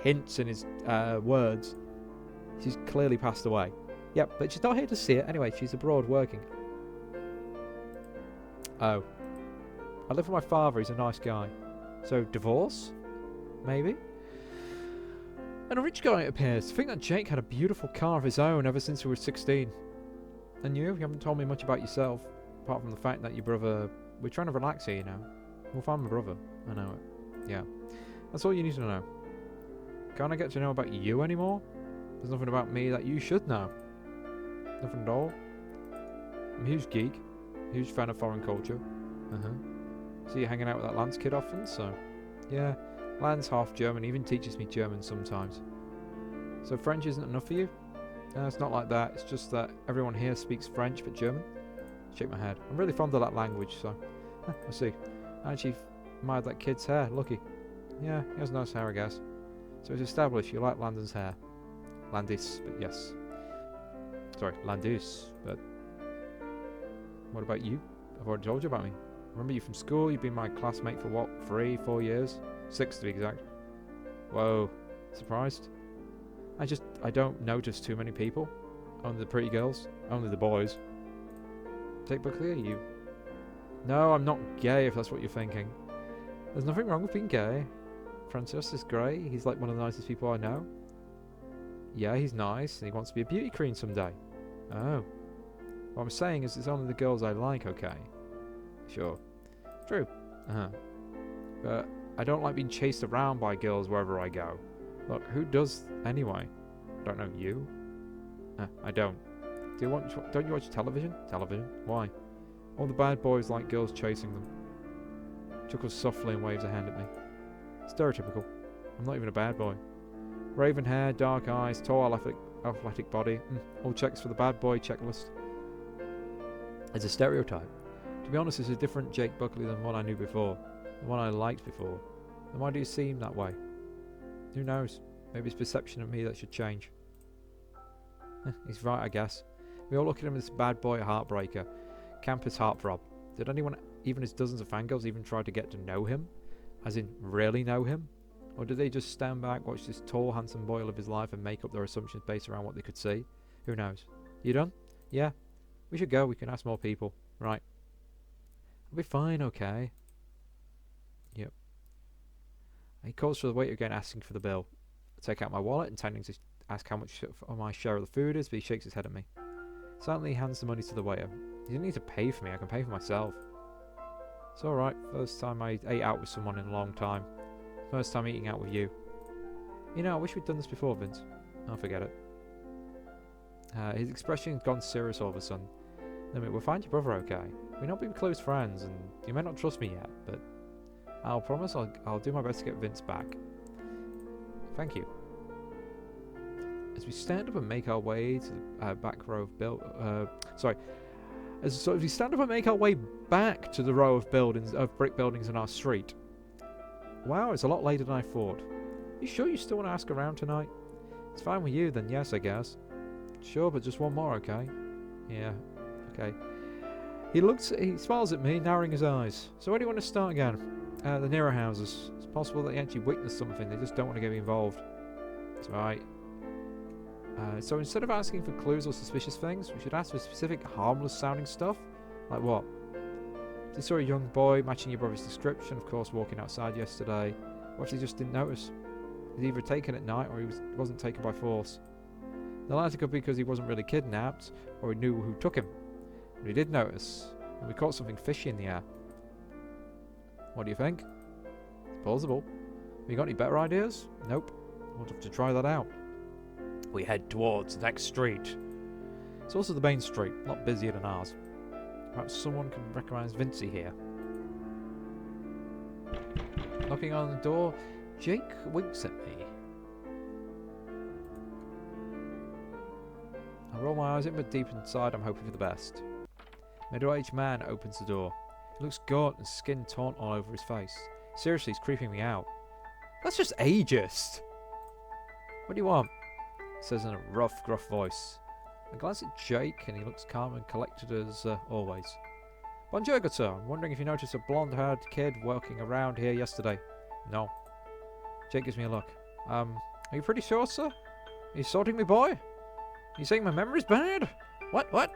hints in his words. She's clearly passed away. Yep, but she's not here to see it. Anyway, she's abroad working. Oh. I live with my father. He's a nice guy. So, divorce? Maybe? And a rich guy, it appears. I think that Jake had a beautiful car of his own ever since he was 16. And you haven't told me much about yourself. Apart from the fact that your brother... We're trying to relax here, you know. We'll find my brother. I know it. Yeah. That's all you need to know. Can't I get to know about you anymore? There's nothing about me that you should know. Nothing at all. I'm a huge geek. Huge fan of foreign culture. See you hanging out with that Lance kid often, so... Yeah. Lance, half German, even teaches me German sometimes. So French isn't enough for you? It's not like that. It's just that everyone here speaks French but German. Shake my head. I'm really fond of that language, so... I see. I actually admired that kid's hair. Lucky. Yeah, he has nice hair, I guess. So it's established you like Landon's hair. Landis, but yes. Sorry, Landis, but... What about you? I've already told you about me. Remember you from school? You've been my classmate for what? 3, 4 years? 6 to be exact. Whoa. Surprised? I don't notice too many people. Only the pretty girls. Only the boys. Take Buckley, are you? No, I'm not gay if that's what you're thinking. There's nothing wrong with being gay. Francis is great. He's like one of the nicest people I know. Yeah, he's nice, and he wants to be a beauty queen someday. Oh. What I'm saying is it's only the girls I like, okay? Sure. True. But I don't like being chased around by girls wherever I go. Look, who does anyway? Don't know you? I don't. Don't you watch television? Television? Why? All the bad boys like girls chasing them. Chuckles softly and waves a hand at me. Stereotypical. I'm not even a bad boy. Raven hair, dark eyes, tall athletic body. All checks for the bad boy checklist. It's a stereotype. To be honest, it's a different Jake Buckley than one I knew before. The one I liked before. Then why do you see him that way? Who knows? Maybe it's perception of me that should change. He's right, I guess. We all look at him as this bad boy heartbreaker. Campus heartthrob. Did anyone, even his dozens of fangirls, even try to get to know him? As in, really know him? Or did they just stand back, watch this tall, handsome boy live his life and make up their assumptions based around what they could see? Who knows? You done? Yeah. We should go. We can ask more people. Right. I'll be fine, okay? Yep. He calls for the waiter again, asking for the bill. I take out my wallet, intending to ask how much my share of the food is, but he shakes his head at me. Silently hands the money to the waiter. You didn't need to pay for me. I can pay for myself. It's alright. First time I ate out with someone in a long time. First time eating out with you. You know, I wish we'd done this before, Vince. I'll forget it. His expression has gone serious all of a sudden. We'll find your brother okay. We may not be close friends, and you may not trust me yet, but I'll promise I'll do my best to get Vince back. Thank you. As we stand up and make our way to the back row of as we stand up and make our way back to the row of brick buildings in our street. Wow, it's a lot later than I thought. You sure you still want to ask around tonight? It's fine with you, then yes, I guess. Sure, but just one more, okay? Yeah, okay. He smiles at me, narrowing his eyes. So where do you want to start again? The nearer houses. It's possible that they actually witnessed something, they just don't want to get me involved. It's alright. So instead of asking for clues or suspicious things, we should ask for specific harmless sounding stuff. Like what? If they saw a young boy matching your brother's description, of course walking outside yesterday, or if they just didn't notice. He's either taken at night or he wasn't taken by force. The latter could be because he wasn't really kidnapped, or he knew who took him. But he did notice, and we caught something fishy in the air. What do you think? It's plausible. Have you got any better ideas? Nope. We'll have to try that out. We head towards the next street. It's also the main street, a lot busier than ours. Perhaps someone can recognise Vincey here. Knocking on the door, Jake winks at me. I roll my eyes in, but deep inside I'm hoping for the best. Middle-aged man opens the door. He looks gaunt and skin torn all over his face. Seriously, he's creeping me out. That's just ageist. What do you want? He says in a rough, gruff voice. I glance at Jake and he looks calm and collected as always. Bonjour, good sir. I'm wondering if you noticed a blonde-haired kid walking around here yesterday. No. Jake gives me a look. Are you pretty sure, sir? Are you sorting me, boy? Are you saying my memory's bad? What?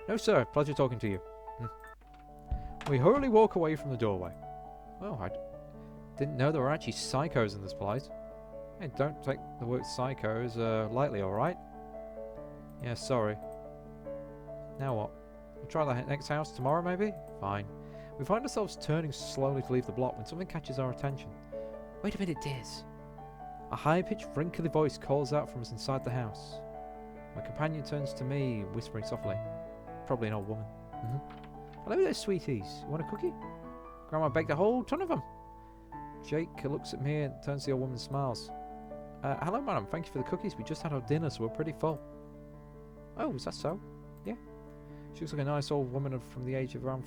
No, sir. Pleasure talking to you. We hurriedly walk away from the doorway. Oh, I didn't know there were actually psychos in this place. Hey, don't take the word psychos lightly, alright? Yeah, sorry. Now what? We'll try the next house tomorrow, maybe? Fine. We find ourselves turning slowly to leave the block when something catches our attention. Wait a minute, Diz. A high-pitched, wrinkly voice calls out from us inside the house. My companion turns to me, whispering softly. Probably an old woman. Hello there, sweeties. You want a cookie? Grandma baked a whole ton of them. Jake looks at me and turns to the old woman and smiles. Hello, madam. Thank you for the cookies. We just had our dinner, so we're pretty full. Oh, is that so? Yeah. She looks like a nice old woman from the age of around...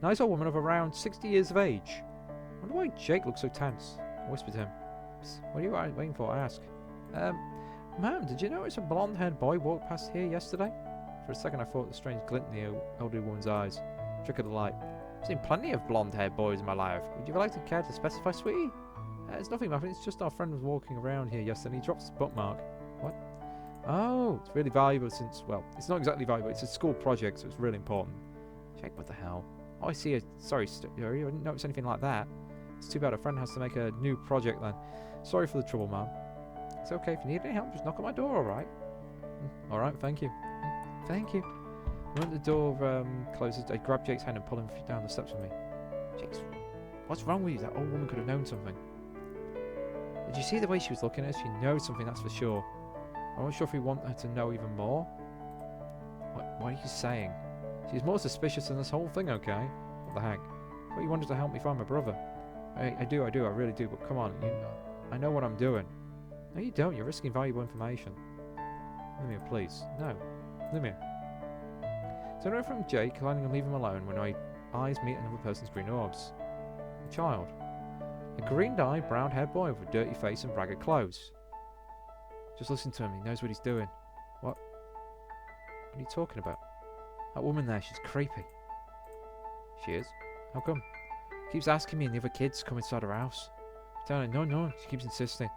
nice old woman of around 60 years of age. I wonder why Jake looks so tense. I whisper to him. What are you waiting for? I ask. Ma'am, did you notice a blonde-haired boy walk past here yesterday? For a second I thought the strange glint in the elderly woman's eyes. Trick of the light. I've seen plenty of blonde-haired boys in my life. Would you like to care to specify, sweetie? It's nothing, Muffin. It's just our friend was walking around here yesterday and he dropped his bookmark. What? Oh, it's really valuable since... Well, it's not exactly valuable. It's a school project, so it's really important. Jake, what the hell? Oh, I see. Sorry, I didn't notice anything like that. It's too bad a friend has to make a new project then. Sorry for the trouble, ma'am. It's okay. If you need any help, just knock on my door, alright? Alright, thank you. Thank you. When the door closes, I grab Jake's hand and pull him down the steps with me. Jake, what's wrong with you? That old woman could have known something. Did you see the way she was looking at us? She knows something, that's for sure. I'm not sure if we want her to know even more. What are you saying? She's more suspicious than this whole thing, okay? What the heck? I thought you wanted to help me find my brother. I do, I really do, but come on, I know what I'm doing. No, you don't. You're risking valuable information. Lumia, please. No. Lumia. Turn away from Jake, planning on leaving him alone when my eyes meet another person's green orbs. A child. A green-eyed, brown-haired boy with a dirty face and ragged clothes. Just listen to him. He knows what he's doing. What are you talking about? That woman there, she's creepy. She is? How come? She keeps asking me and the other kids to come inside her house. I tell her, no, she keeps insisting.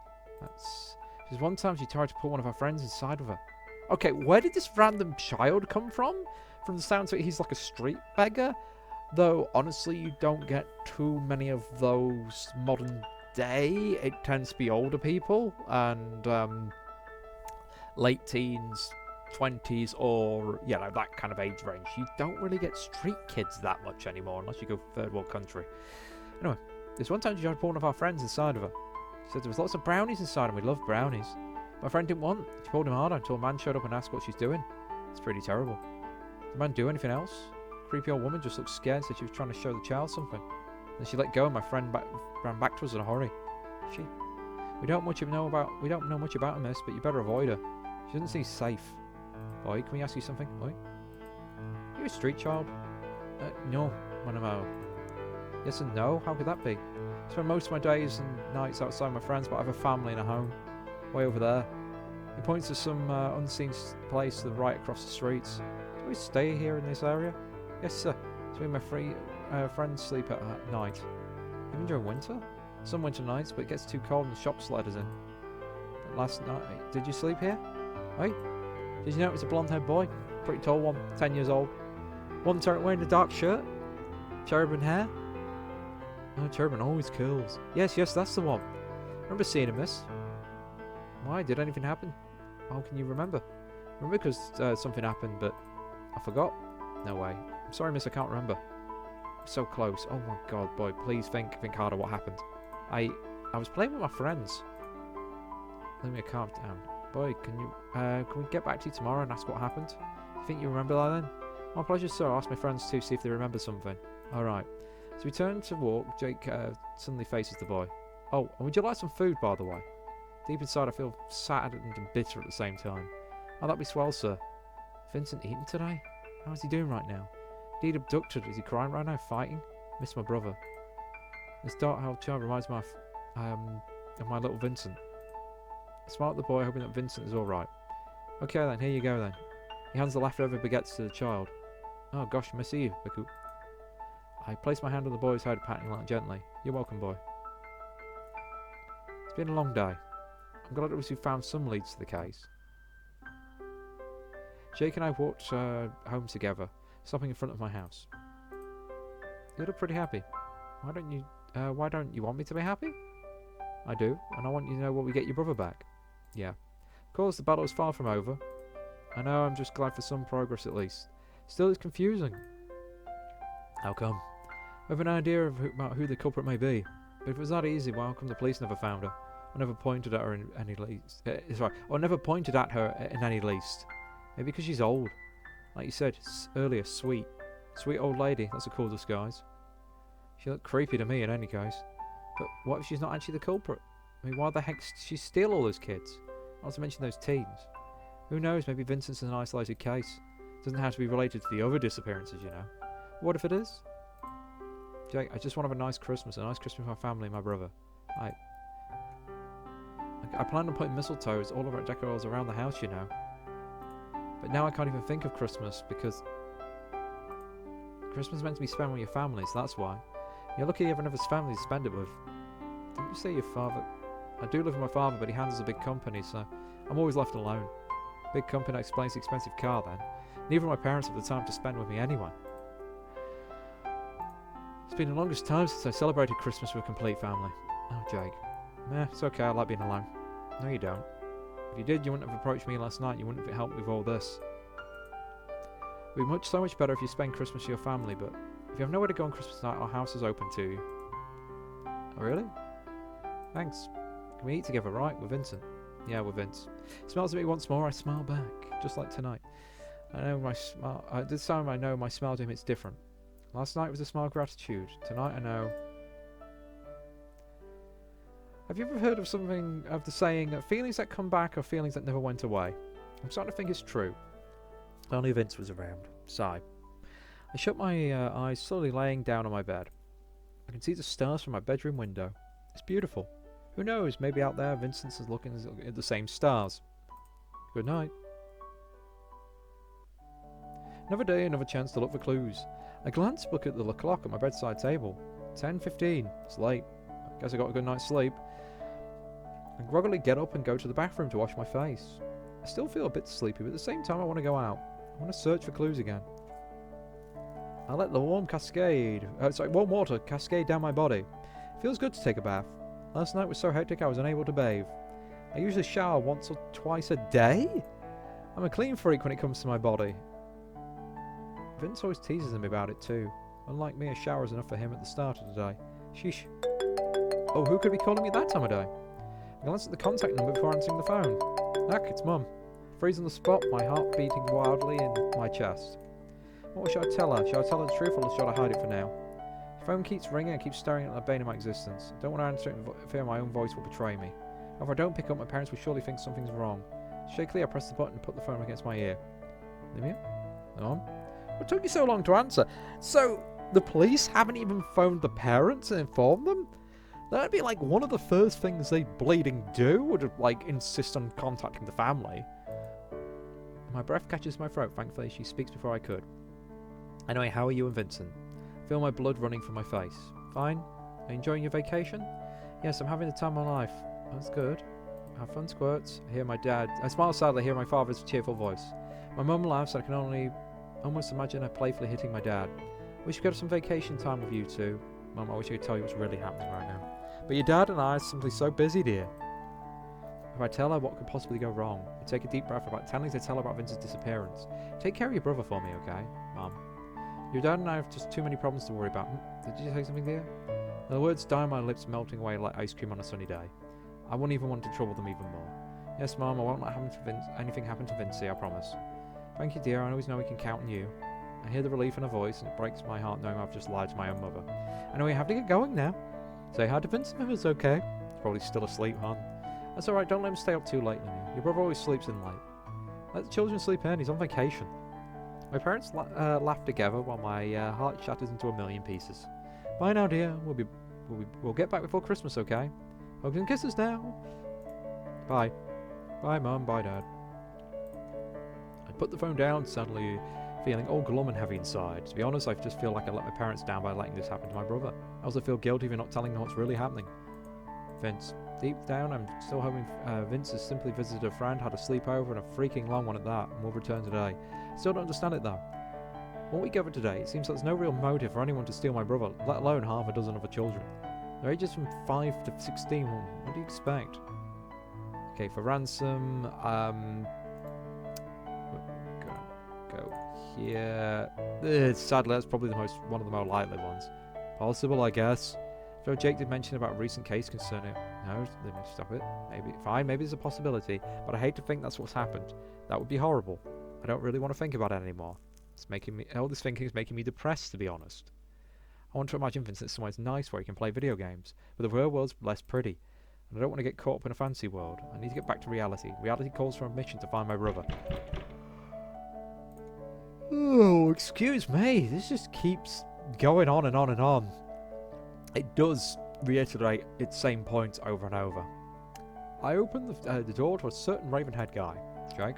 There's one time she tried to put one of her friends inside with her. Okay, where did this random child come from? From the sounds of it, he's like a street beggar. Though, honestly, you don't get too many of those modern day. It tends to be older people and late teens, 20s, or, you know, that kind of age range. You don't really get street kids that much anymore, unless you go third world country. Anyway, this one time she tried to put one of our friends inside of her. She said there was lots of brownies inside and we loved brownies. My friend didn't want. She pulled him harder until a man showed up and asked what she's doing. It's pretty terrible. Did the man do anything else? Creepy old woman just looked scared and said she was trying to show the child something. Then she let go and my friend ran back to us in a hurry. We don't know much about her, miss, but you better avoid her. She doesn't seem safe. Boy, can we ask you something? Boy? Are you a street child? No, Manamo. Yes and no? How could that be? I spend most of my days and nights outside with my friends, but I have a family and a home. Way over there. He points to some unseen place to the right across the streets. Do we stay here in this area? Yes, sir. So me and my friends sleep at night. Even during winter? Some winter nights, but it gets too cold and the shops let us in. But last night, did you sleep here? Hey? Did you notice a blonde-haired boy? Pretty tall one, 10 years old. One wearing a dark shirt? Cherubin hair? Oh, Cherubin always kills. Yes, that's the one. Remember seeing him, miss? Why? Did anything happen? How can you remember? Remember because something happened, but I forgot. No way. I'm sorry, miss, I can't remember. So close. Oh my god, boy, please think harder what happened. I was playing with my friends. Let me calm down. Boy, can we get back to you tomorrow and ask what happened? You think you remember that then? My pleasure, sir. I'll ask my friends too, see if they remember something. Alright. So we turn to walk. Jake suddenly faces the boy. Oh, and would you like some food, by the way? Deep inside, I feel sad and bitter at the same time. Oh, that'd be swell, sir. Vincent eaten today? How is he doing right now? Indeed abducted. Is he crying right now? Fighting? Miss my brother. This dark-haired child reminds me of my little Vincent. I smile at the boy, hoping that Vincent is alright. Okay then, here you go then. He hands the leftover baguettes to the child. Oh gosh, Miss Eve, Baku. I place my hand on the boy's head, patting him gently. You're welcome, boy. It's been a long day. I'm glad we found some leads to the case. Jake and I walked home together, stopping in front of my house. You look pretty happy. Why don't you want me to be happy? I do, and I want you to know what we get your brother back. Yeah. Of course, the battle is far from over. I know, I'm just glad for some progress at least. Still, it's confusing. How come? I have an idea about who the culprit may be, but if it was that easy, why come the police never found her? Or never pointed at her in any least. Never pointed at her in any least. Maybe because she's old. Like you said earlier, sweet. Sweet old lady, that's a cool disguise. She looked creepy to me in any case. But what if she's not actually the culprit? I mean, why the heck did she steal all those kids? Not to mention those teens. Who knows, maybe Vincent's an isolated case. Doesn't have to be related to the other disappearances, you know. What if it is? Jake, I just want to have a nice Christmas with my family and my brother. I plan on putting mistletoes all of our decorations around the house, you know. But now I can't even think of Christmas because Christmas is meant to be spent with your family, so that's why. You're lucky you have another family to spend it with. Didn't you say your father? I do live with my father, but he handles a big company, so I'm always left alone. Big company explains the expensive car then. Neither of my parents have the time to spend with me anyway. It's been the longest time since I celebrated Christmas with a complete family. Oh, Jake. It's okay, I like being alone. No, you don't. If you did, you wouldn't have approached me last night, you wouldn't have helped with all this. It would be so much better if you spend Christmas with your family, but if you have nowhere to go on Christmas night, our house is open to you. Oh, really? Thanks. Can we eat together, right? With Vincent? Yeah, with Vince. Smells at me once more, I smile back. Just like tonight. I know my smile... this time I know my smile to him it's different. Last night was a smile of gratitude. Tonight I know... Have you ever heard of the saying that feelings that come back are feelings that never went away? I'm starting to think it's true. Only Vince was around. Sigh. I shut my eyes, slowly laying down on my bed. I can see the stars from my bedroom window. It's beautiful. Who knows, maybe out there Vincent is looking at the same stars. Good night. Another day, another chance to look for clues. I glance back at the clock at my bedside table. 10:15. It's late. I guess I got a good night's sleep. I groggily get up and go to the bathroom to wash my face. I still feel a bit sleepy, but at the same time I want to go out. I want to search for clues again. I let the warm water cascade down my body. It feels good to take a bath. Last night was so hectic I was unable to bathe. I usually shower once or twice a day? I'm a clean freak when it comes to my body. Vince always teases me about it too. Unlike me, a shower is enough for him at the start of the day. Sheesh. Oh, who could be calling me that time of day? I glanced at the contact number before answering the phone. Heck, it's Mum. Freeze on the spot, my heart beating wildly in my chest. What should I tell her? Should I tell her the truth or should I hide it for now? The phone keeps ringing and keeps staring at the bane of my existence. I don't want to answer it in fear my own voice will betray me. If I don't pick up, my parents will surely think something's wrong. Shakily, I press the button and put the phone against my ear. Olivia? On? What took you so long to answer? So, the police haven't even phoned the parents and informed them? That'd be like one of the first things they'd bleeding do, would like insist on contacting the family. My breath catches my throat. Thankfully, she speaks before I could. Anyway, how are you and Vincent? I feel my blood running from my face. Fine? Are you enjoying your vacation? Yes, I'm having the time of my life. That's good. Have fun, squirts. I hear my dad. I smile sadly, hear my father's cheerful voice. My mum laughs, and I can almost imagine her playfully hitting my dad. Wish we could have some vacation time with you two. Mum, I wish I could tell you what's really happening right now. But your dad and I are simply so busy, dear. If I tell her, what could possibly go wrong? I take a deep breath about telling to tell her about Vince's disappearance. Take care of your brother for me, okay, Mum? Your dad and I have just too many problems to worry about. Did you say something, dear? The words die on my lips, melting away like ice cream on a sunny day. I wouldn't even want to trouble them even more. Yes, Mum, I won't let anything happen to Vincey, I promise. Thank you, dear. I always know we can count on you. I hear the relief in her voice, and it breaks my heart knowing I've just lied to my own mother. Anyway, I have to get going now. Say hi to Vincey if it's okay. He's probably still asleep, hon. That's alright, don't let him stay up too late, Lily. Your brother always sleeps in late. Let the children sleep in, he's on vacation. My parents laugh together while my heart shatters into a million pieces. Bye now, dear. We'll get back before Christmas, okay? Hugs and kisses now. Bye. Bye, Mum. Bye, Dad. I put the phone down, suddenly feeling all glum and heavy inside. To be honest, I just feel like I let my parents down by letting this happen to my brother. I also feel guilty for not telling them what's really happening. Vince. Deep down, I'm still hoping Vince has simply visited a friend, had a sleepover, and a freaking long one at that, and will return today. Still don't understand it, though. What we covered today, it seems like there's no real motive for anyone to steal my brother, let alone half a dozen other children. Their ages from 5 to 16, what do you expect? Okay, for ransom, go here. Sadly, that's probably one of the more likely ones. Possible, I guess. So Jake did mention about a recent case concerning... No, stop it. Maybe there's a possibility, but I hate to think that's what's happened. That would be horrible. I don't really want to think about it anymore. All this thinking is making me depressed, to be honest. I want to imagine Vincent somewhere nice where he can play video games, but the real world's less pretty, and I don't want to get caught up in a fancy world. I need to get back to reality. Reality calls for a mission to find my brother. Oh, excuse me. This just keeps going on and on and on. It does reiterate its same points over and over. I open the door to a certain raven-haired guy. Jake?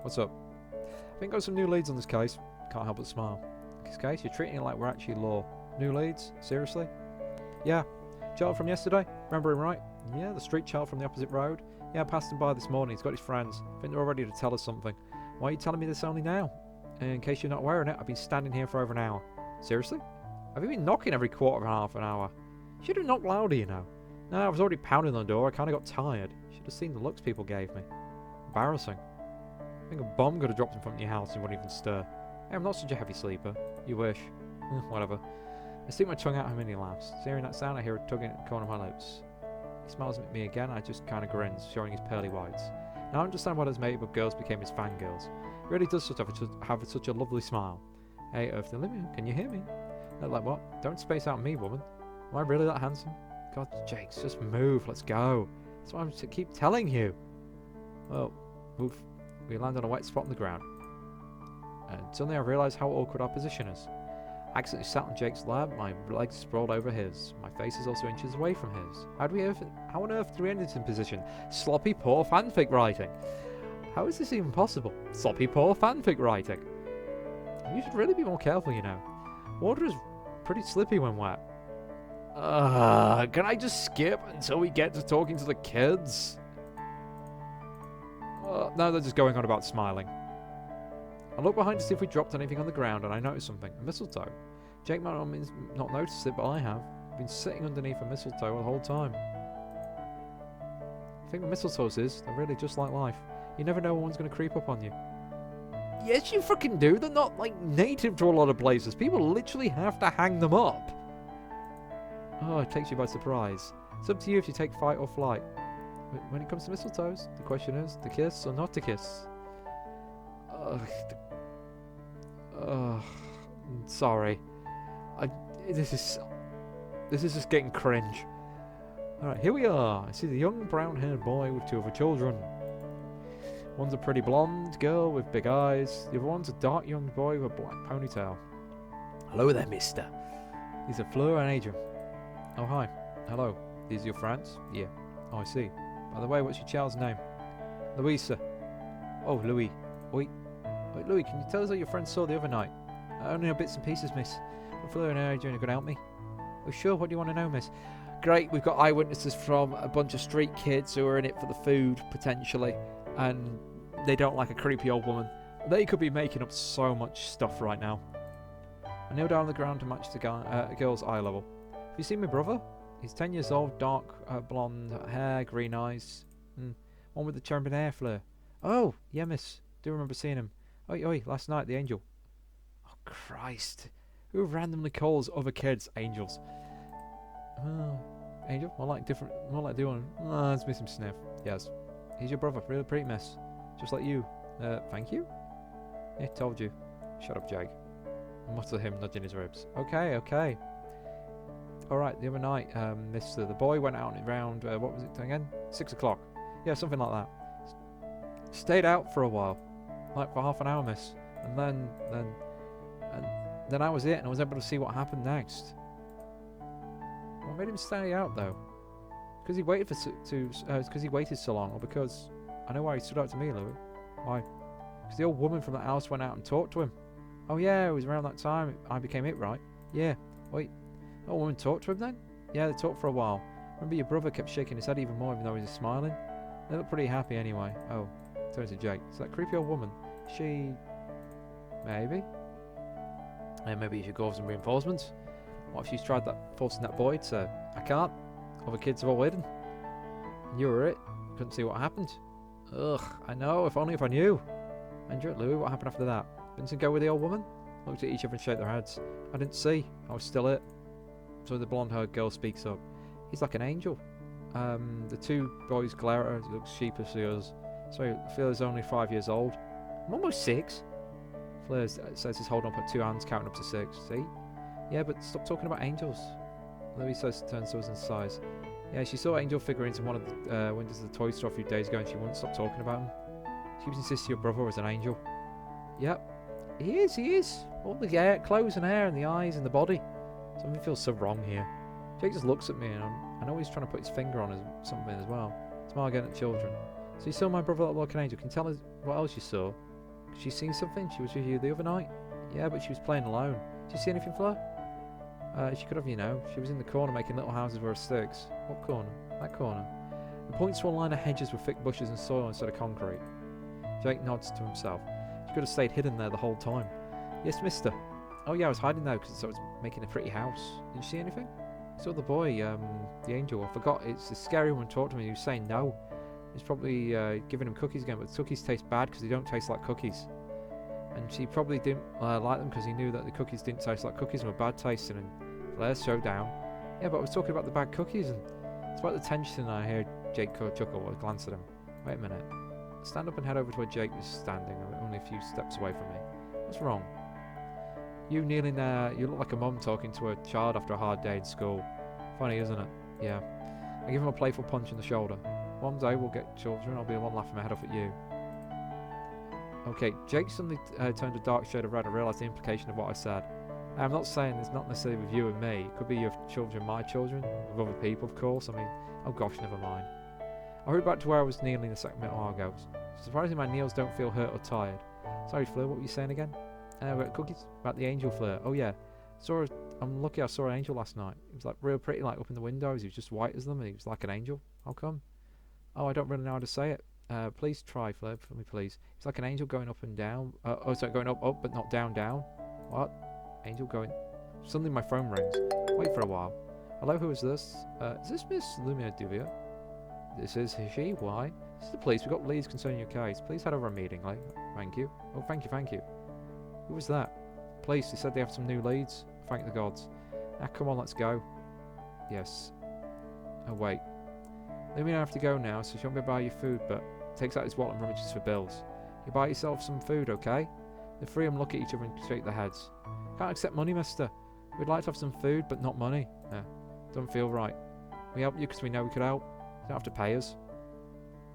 What's up? I think got some new leads on this case. Can't help but smile. This case, you're treating it like we're actually law. New leads? Seriously? Yeah. Child from yesterday? Remember him right? Yeah, the street child from the opposite road? Yeah, I passed him by this morning. He's got his friends. I think they're all ready to tell us something. Why are you telling me this only now? In case you're not wearing it, I've been standing here for over an hour. Seriously? Have you been knocking every quarter of half an hour? Should have knocked louder, you know. No, I was already pounding on the door. I kind of got tired. Should have seen the looks people gave me. Embarrassing. I think a bomb could have dropped in front of your house and you wouldn't even stir. Hey, I'm not such a heavy sleeper. You wish. Whatever. I stick my tongue out and he laughs. Hearing that sound, I hear a tugging at the corner of my lips. He smiles at me again, and I just kind of grins, showing his pearly whites. Now I understand what his mate of girls became his fangirls. He really does have such a lovely smile. Hey, Earth Olivia, can you hear me? They're like, what? Don't space out me, woman. Am I really that handsome? God, Jakes, just move. Let's go. That's what I keep telling you. Well, oof. We land on a wet spot on the ground. And suddenly I realise how awkward our position is. I accidentally sat on Jake's lap, my legs sprawled over his. My face is also inches away from his. How on earth do we end this in position? Sloppy, poor fanfic writing. How is this even possible? Sloppy, poor fanfic writing. You should really be more careful, you know. Water is pretty slippy when wet. Can I just skip until we get to talking to the kids? No, they're just going on about smiling. I look behind to see if we dropped anything on the ground, and I noticed something. A mistletoe. Jake might not notice it, but I have. I've been sitting underneath a mistletoe the whole time. I think the mistletoes they're really just like life. You never know when one's going to creep up on you. Yes, you fucking do. They're not, like, native to a lot of places. People literally have to hang them up. Oh, it takes you by surprise. It's up to you if you take fight or flight. When it comes to mistletoes, the question is, to kiss or not to kiss? Sorry. This is just getting cringe. Alright, here we are. I see the young brown-haired boy with two of her children. One's a pretty blonde girl with big eyes. The other one's a dark young boy with a black ponytail. Hello there, mister. These are Fleur and Adrian. Oh, hi. Hello. These are your friends? Yeah. Oh, I see. By the way, what's your child's name? Louisa. Oh, Louis. Wait, Louis, can you tell us what your friend saw the other night? I only know bits and pieces, miss. But Fleur and Adrian are going to help me. Oh, sure. What do you want to know, miss? Great. We've got eyewitnesses from a bunch of street kids who are in it for the food, potentially. And they don't like a creepy old woman. They could be making up so much stuff right now. I kneel down on the ground to match the girl's eye level. Have you seen my brother? He's 10 years old, dark blonde hair, green eyes. One with the cherubim hair, Fleur. Oh, yeah, miss. Do remember seeing him. Oi, last night, the angel. Oh, Christ. Who randomly calls other kids angels? Oh, angel? More like the one. Oh, let's miss him sniff. Yes. He's your brother. Really pretty, miss. Just like you. Thank you? Yeah, told you. Shut up, Jake. I muttered him, nudging his ribs. Okay. Alright, the other night, the boy went out and around, what was it again? 6 o'clock. Yeah, something like that. Stayed out for a while. Like for half an hour, miss. And then that was it, and I was able to see what happened next. What made him stay out, though? Because he waited because he waited so long, or because... I know why he stood out to me, Louis. Why? Because the old woman from the house went out and talked to him. Oh yeah, it was around that time I became it, right? Yeah. Wait. The old woman talked to him then? Yeah, they talked for a while. Remember your brother kept shaking his head even more even though he was smiling? They looked pretty happy anyway. Oh. Turns to Jake. So that creepy old woman, she... Maybe? Maybe you should go over some reinforcements. What if she's tried forcing that boy to... I can't. Other kids are all hidden. And you were it. Couldn't see what happened. Ugh, I know. If only if I knew. Andrew, Louis, what happened after that? Didn't go with the old woman? Looked at each other and shook their heads. I didn't see. I was still it. So the blonde-haired girl speaks up. He's like an angel. The two boys glare at her. He looks sheepishly at us. So Fleur's only 5 years old. I'm almost 6. Fleur says he's holding up her 2 hands, counting up to 6. See? Yeah, but stop talking about angels. Louis turns to us and sighs. Yeah, she saw angel figurines in one of the windows of the toy store a few days ago and she wouldn't stop talking about them. She was insisting your brother was an angel. Yep. He is. All the hair, clothes and hair and the eyes and the body. Something feels so wrong here. Jake just looks at me and I know he's trying to put his finger on something as well. Smile again at children. So you saw my brother look like an angel. Can you tell us what else you saw? She seen something? She was with you the other night? Yeah, but she was playing alone. Did you see anything, Fleur? She could have, you know. She was in the corner making little houses with her sticks. What corner? That corner. It points to a line of hedges with thick bushes and soil instead of concrete. Jake nods to himself. She could have stayed hidden there the whole time. Yes, mister. Oh yeah, I was hiding there because I was making a pretty house. Did you see anything? I saw the boy, the angel. I forgot. It's the scary one talked to me. He was saying no. He's probably giving him cookies again, but the cookies taste bad because they don't taste like cookies. And she probably didn't like them because he knew that the cookies didn't taste like cookies and were bad tasting. And Blair showed down. Yeah, but I was talking about the bad cookies, and despite the tension, I heard Jake chuckle. I glanced at him. Wait a minute. Stand up and head over to where Jake was standing, only a few steps away from me. What's wrong? You kneeling there, you look like a mum talking to a child after a hard day in school. Funny, isn't it? Yeah. I give him a playful punch in the shoulder. One day we'll get children, I'll be the one laughing my head off at you. Okay, Jake suddenly turned a dark shade of red. I realised the implication of what I said. I'm not saying it's not necessarily with you and me. It could be your children, my children, with other people, of course. I mean, oh gosh, never mind. I hurried back to where I was kneeling a second minute ago. Surprisingly, my knees don't feel hurt or tired. Sorry, Fleur, what were you saying again? We got cookies about the angel flirt. Oh yeah, I'm lucky I saw an angel last night. He was like real pretty, like up in the windows. He was just white as them, and he was like an angel. How come? Oh, I don't really know how to say it. Please try flirt for me, please. It's like an angel going up and down. Sorry, going up, but not down, down. What? Angel going... Suddenly my phone rings. Wait for a while. Hello, who is this? Is this Miss Lumina Duvia? This is she? Why? This is the police. We've got leads concerning your case. Please head over immediately. Thank you. Oh, thank you. Who was that? Police. They said they have some new leads. Thank the gods. Ah, come on, let's go. Yes. Oh, wait. Lumina have to go now, so she won't be able to buy you food, but takes out his wallet and rummages for bills. You buy yourself some food, okay? The three of them look at each other and shake their heads. Can't accept money, mister. We'd like to have some food, but not money. Don't feel right. We help you because we know we could help. You don't have to pay us.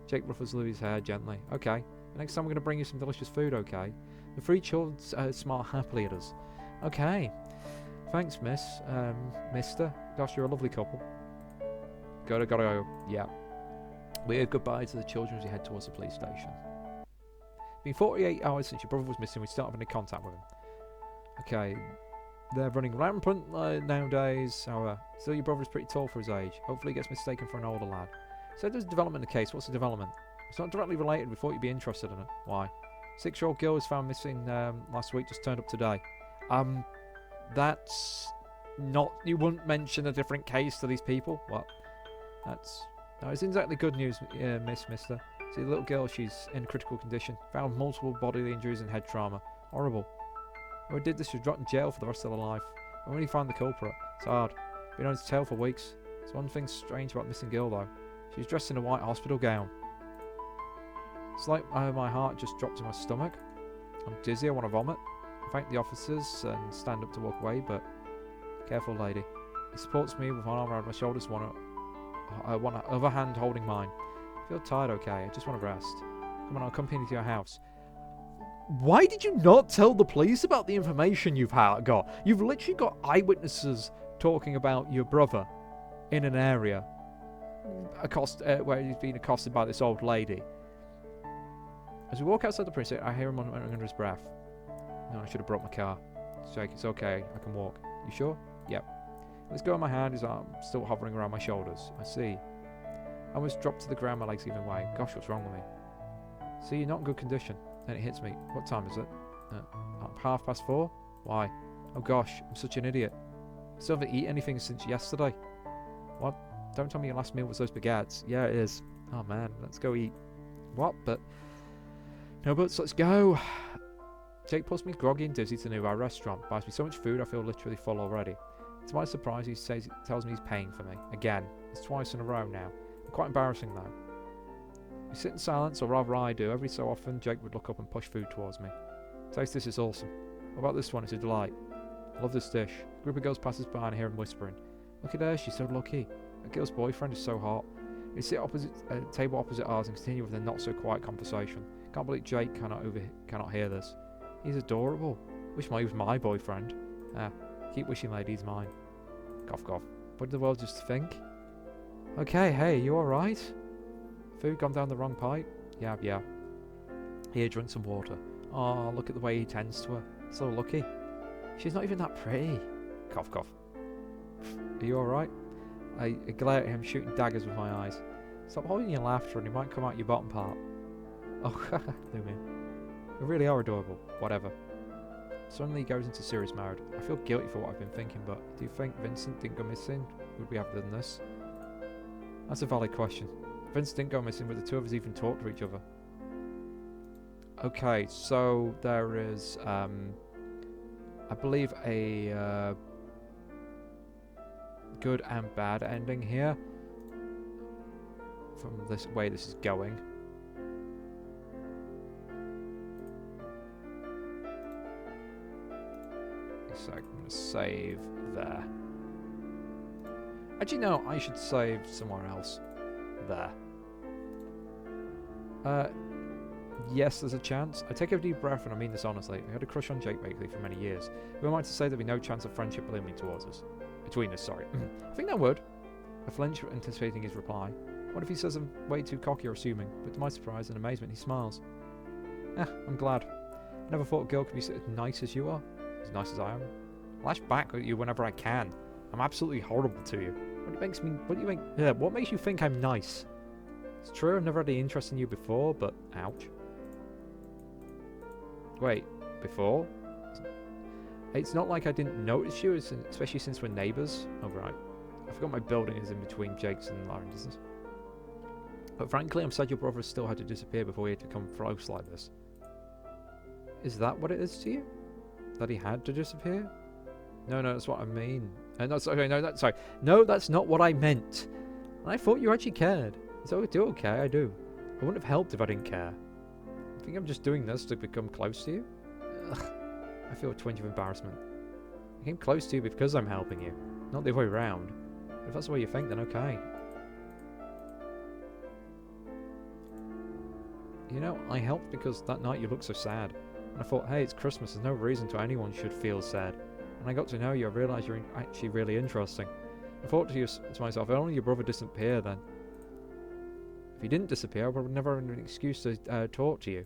Jake ruffles Louis' hair gently. Okay. The next time we're going to bring you some delicious food, okay? The three children smile happily at us. Okay. Thanks, mister. Gosh, you're a lovely couple. Gotta go. Yeah. We wave goodbye to the children as we head towards the police station. It's been 48 hours since your brother was missing. We start having any contact with him. Okay. They're running rampant nowadays. However, still your brother is pretty tall for his age. Hopefully he gets mistaken for an older lad. So there's development in the case. What's the development? It's not directly related. We thought you'd be interested in it. Why? 6-year-old girl was found missing last week. Just turned up today. That's not... You wouldn't mention a different case to these people? What? That's... No, it's exactly good news, mister. See, the little girl, she's in critical condition. Found multiple bodily injuries and head trauma. Horrible. Whoever did this should rot in jail for the rest of their life. I really find the culprit. It's hard. Been on his tail for weeks. There's one thing strange about missing girl, though. She's dressed in a white hospital gown. It's like my heart just dropped in my stomach. I'm dizzy, I want to vomit. I thank the officers and stand up to walk away, but... Careful, lady. He supports me with one arm around my shoulders, one other hand holding mine. I feel tired, okay? I just want to rest. Come on, I'll accompany you to your house. Why did you not tell the police about the information you've got? You've literally got eyewitnesses talking about your brother in an area where he's being accosted by this old lady. As we walk outside the precinct, I hear him under his breath. No, I should have brought my car. Jake, it's okay. I can walk. You sure? Yep. Let's go in my hand, his arm still hovering around my shoulders. I see. I almost dropped to the ground, my legs giving way. Gosh, what's wrong with me? See, you're not in good condition. Then it hits me. What time is it? 4:30? Why? Oh gosh, I'm such an idiot. I still haven't eaten anything since yesterday. What? Don't tell me your last meal was those baguettes. Yeah, it is. Oh man, let's go eat. What? But... No buts, let's go. Jake pulls me groggy and dizzy to the nearby restaurant. Buys me so much food I feel literally full already. To my surprise, he tells me he's paying for me. Again. It's twice in a row now. Quite embarrassing though. We sit in silence, or rather I do. Every so often, Jake would look up and push food towards me. Taste this, is awesome. What about this one? It's a delight. I love this dish. A group of girls passes by and I hear him whispering. Look at her, she's so lucky. That girl's boyfriend is so hot. We sit opposite a table opposite ours and continue with a not-so-quiet conversation. Can't believe Jake cannot hear this. He's adorable. Wish he was my boyfriend. Keep wishing, lady, he's mine. Cough, cough. What did the world just think? Okay, hey, you alright? Food gone down the wrong pipe? Yeah. Here, drink some water. Oh, look at the way he tends to her. So lucky. She's not even that pretty. Cough, cough. Are you alright? I glare at him, shooting daggers with my eyes. Stop holding your laughter and he might come out your bottom part. Oh, Lumion. You really are adorable. Whatever. Suddenly he goes into serious mode. I feel guilty for what I've been thinking, but do you think Vincent didn't go missing? Would we have done this? That's a valid question. Vincent didn't go missing, but the two of us even talked to each other. Okay, so there is, I believe a good and bad ending here from this way this is going. So I'm going to save there. Actually, no, I should save somewhere else. There. Yes, there's a chance. I take a deep breath and I mean this honestly. I had a crush on Jake Bakley for many years. Who am I to say there'd be no chance of friendship blooming towards us? Between us, sorry. I think that would. I flinch, anticipating his reply. What if he says I'm way too cocky or assuming? But to my surprise and amazement, he smiles. I'm glad. Never thought a girl could be as nice as you are. As nice as I am. I lash back at you whenever I can. I'm absolutely horrible to you. What makes you think I'm nice? It's true, I've never had any interest in you before, but ouch. Wait, before? It's not like I didn't notice you, especially since we're neighbours. Oh, right. I forgot my building is in between Jake's and Lauren's. But frankly, I'm sad your brother still had to disappear before he had to come close like this. Is that what it is to you? That he had to disappear? No, that's what I mean. No, that's not what I meant. I thought you actually cared. So I do okay, I do. I wouldn't have helped if I didn't care. I think I'm just doing this to become close to you. Ugh, I feel a twinge of embarrassment. I came close to you because I'm helping you, not the other way around. But if that's the way you think, then okay. You know, I helped because that night you looked so sad. And I thought, hey, it's Christmas, there's no reason to anyone should feel sad. And I got to know you, I realised you're actually really interesting. I thought to myself, if only your brother disappeared then. If he didn't disappear, I would never have an excuse to talk to you.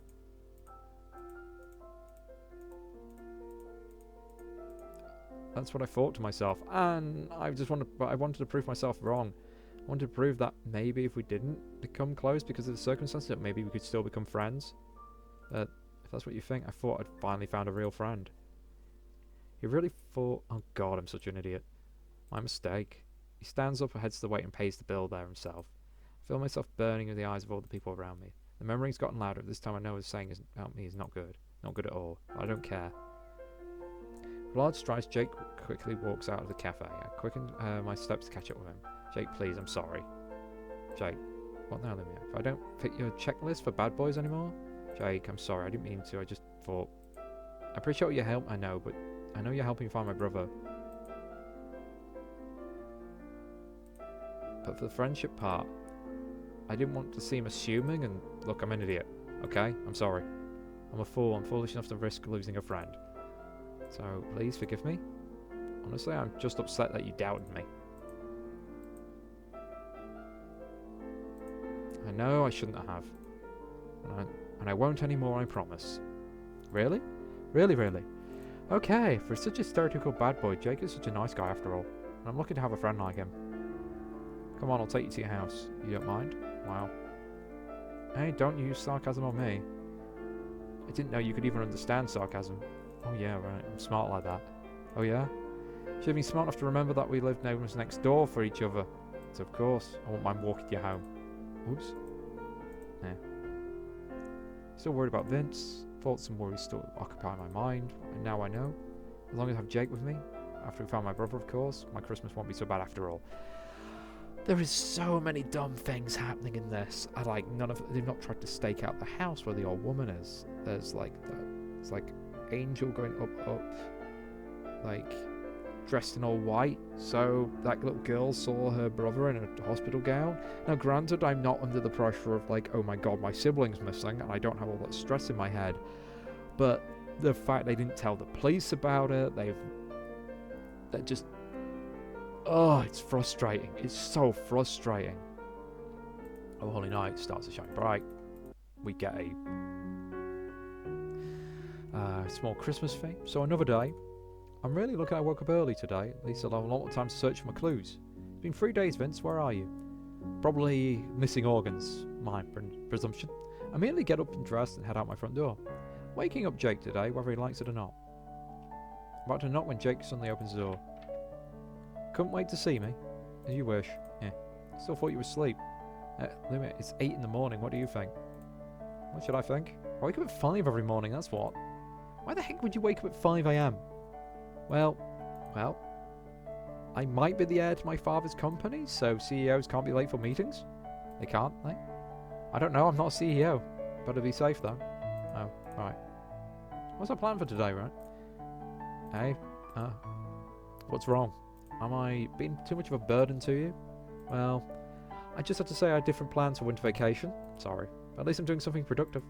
That's what I thought to myself, and I wanted to prove myself wrong. I wanted to prove that maybe if we didn't become close because of the circumstances, that maybe we could still become friends. If that's what you think, I thought I'd finally found a real friend. He really thought... Oh god, I'm such an idiot. My mistake. He stands up, heads to the weight and pays the bill there himself. I feel myself burning in the eyes of all the people around me. The murmuring's gotten louder. This time I know his saying about me is not good. Not good at all. I don't care. With large strides, Jake quickly walks out of the cafe. I quicken my steps to catch up with him. Jake, please, I'm sorry. Jake, what the hell am I? If I don't fit your checklist for bad boys anymore? Jake, I'm sorry. I didn't mean to. I just thought... I appreciate your help, I know, but I know you're helping find my brother. But for the friendship part, I didn't want to seem assuming and look, I'm an idiot. Okay? I'm sorry. I'm a fool. I'm foolish enough to risk losing a friend. So, please forgive me. Honestly, I'm just upset that you doubted me. I know I shouldn't have. And I won't anymore, I promise. Really? Really, really? Okay, for such a stereotypical bad boy, Jake is such a nice guy after all. And I'm lucky to have a friend like him. Come on, I'll take you to your house. You don't mind? Wow. Hey, don't use sarcasm on me. I didn't know you could even understand sarcasm. Oh yeah, right. I'm smart like that. Oh yeah? Should have been smart enough to remember that we lived neighbours next door for each other. So of course, I won't mind walking you home. Oops. Yeah. Still worried about Vince. Thoughts and worries still occupy my mind. And now I know. As long as I have Jake with me, after we found my brother of course, my Christmas won't be so bad after all. There is so many dumb things happening in this. They've not tried to stake out the house where the old woman is. There's like Angel going up, like dressed in all white, so that little girl saw her brother in a hospital gown. Now granted, I'm not under the pressure of like, oh my god, my sibling's missing and I don't have all that stress in my head, but the fact they didn't tell the police about it, they're just, oh, it's frustrating. It's so frustrating. Oh, Holy Night starts to shine bright. We get a small Christmas theme. So another day. I'm really lucky I woke up early today. At least I'll have a lot of time to search for my clues. It's been 3 days, Vince. Where are you? Probably missing organs. My presumption. I immediately get up and dress and head out my front door. Waking up Jake today, whether he likes it or not. About to knock when Jake suddenly opens the door. Couldn't wait to see me. As you wish. Yeah. Still thought you were asleep. Limit, it's 8 in the morning. What do you think? What should I think? I wake up at 5 every morning, that's what. Why the heck would you wake up at 5 AM? Well, I might be the heir to my father's company, so CEOs can't be late for meetings. They can't, they? I don't know, I'm not a CEO. Better be safe, though. Oh, right. What's our plan for today, right? Hey, what's wrong? Am I being too much of a burden to you? Well, I just had to say I had different plans for winter vacation. Sorry. But at least I'm doing something productive.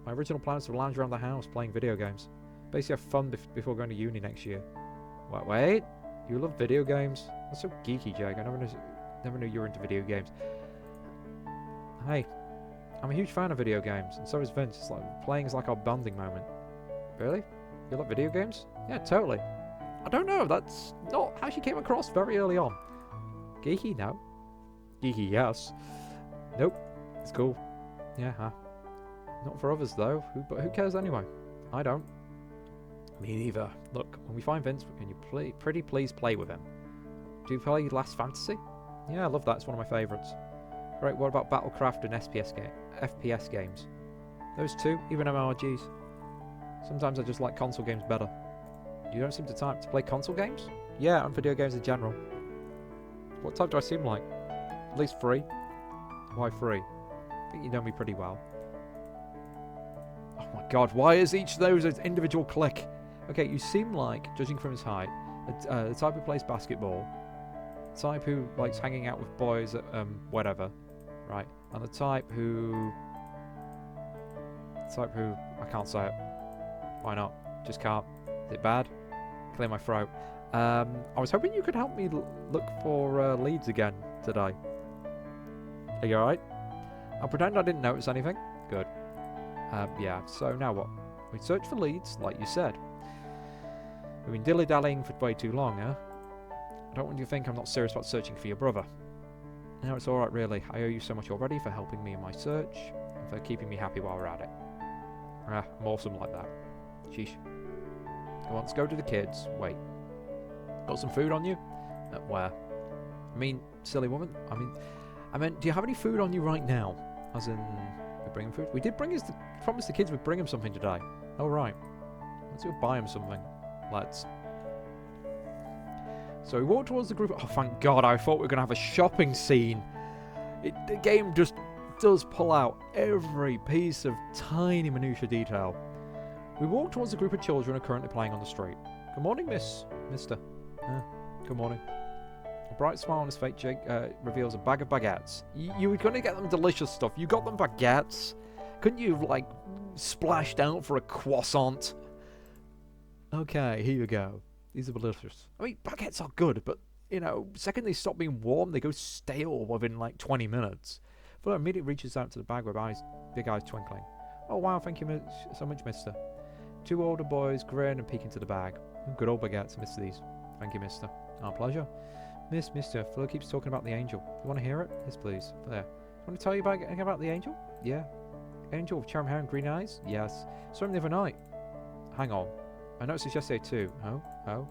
My original plan is to lounge around the house playing video games. Basically have fun before going to uni next year. Wait? You love video games? That's so geeky, Jake. I never knew you were into video games. Hey, I'm a huge fan of video games, and so is Vince. It's like playing is like our bonding moment. Really? You like video games? Yeah, totally. I don't know, that's not how she came across very early on. Geeky, no. Geeky, yes. Nope. It's cool. Yeah, huh. Not for others, though. But who cares anyway? I don't. Me neither. Look, when we find Vince, can you pretty please play with him? Do you play Last Fantasy? Yeah, I love that. It's one of my favourites. Right, what about Battlecraft and FPS games? Those two, even MMORPGs. Sometimes I just like console games better. You don't seem to type to play console games? Yeah, and video games in general. What type do I seem like? At least 3. Why 3? I think you know me pretty well. Oh my god, why is each of those an individual click? Okay, you seem like, judging from his height, the type who plays basketball, the type who likes hanging out with boys at whatever, right? And the type who... I can't say it. Why not? Just can't. Is it bad? Clear my throat. I was hoping you could help me look for leads again today. Are you alright? I'll pretend I didn't notice anything. Good. Yeah, so now what? We search for leads, like you said. We've been dilly-dallying for way too long, huh? I don't want you to think I'm not serious about searching for your brother. No, it's alright, really. I owe you so much already for helping me in my search, and for keeping me happy while we're at it. I'm awesome like that. Sheesh. Come on, let's go to the kids. Wait. Got some food on you? Where? I mean, silly woman. I meant, do you have any food on you right now? As in, we bring him food? We did promise the kids we'd bring him something today. Oh, right. Let's go buy him something. Let's. So we walk towards the group. Oh, thank God, I thought we were going to have a shopping scene. The game just does pull out every piece of tiny minutiae detail. We walk towards a group of children who are currently playing on the street. Good morning, mister. Good morning. A bright smile on his face, Jake reveals a bag of baguettes. You were going to get them delicious stuff. You got them baguettes. Couldn't you have, like, splashed out for a croissant? Okay, here you go. These are delicious. I mean, baguettes are good, but, you know, second they stop being warm, they go stale within, like, 20 minutes. Fuller immediately reaches out to the bag with big eyes twinkling. Oh, wow, thank you so much, mister. 2 older boys grin and peek into the bag. Good old baguettes, mister these. Thank you, mister. Our pleasure. Mister, Fuller keeps talking about the angel. You want to hear it? Yes, please. There. Want to tell you about the angel? Yeah. Angel with charm hair and green eyes? Yes. Saw him the other night. Hang on. I noticed this yesterday too. Oh?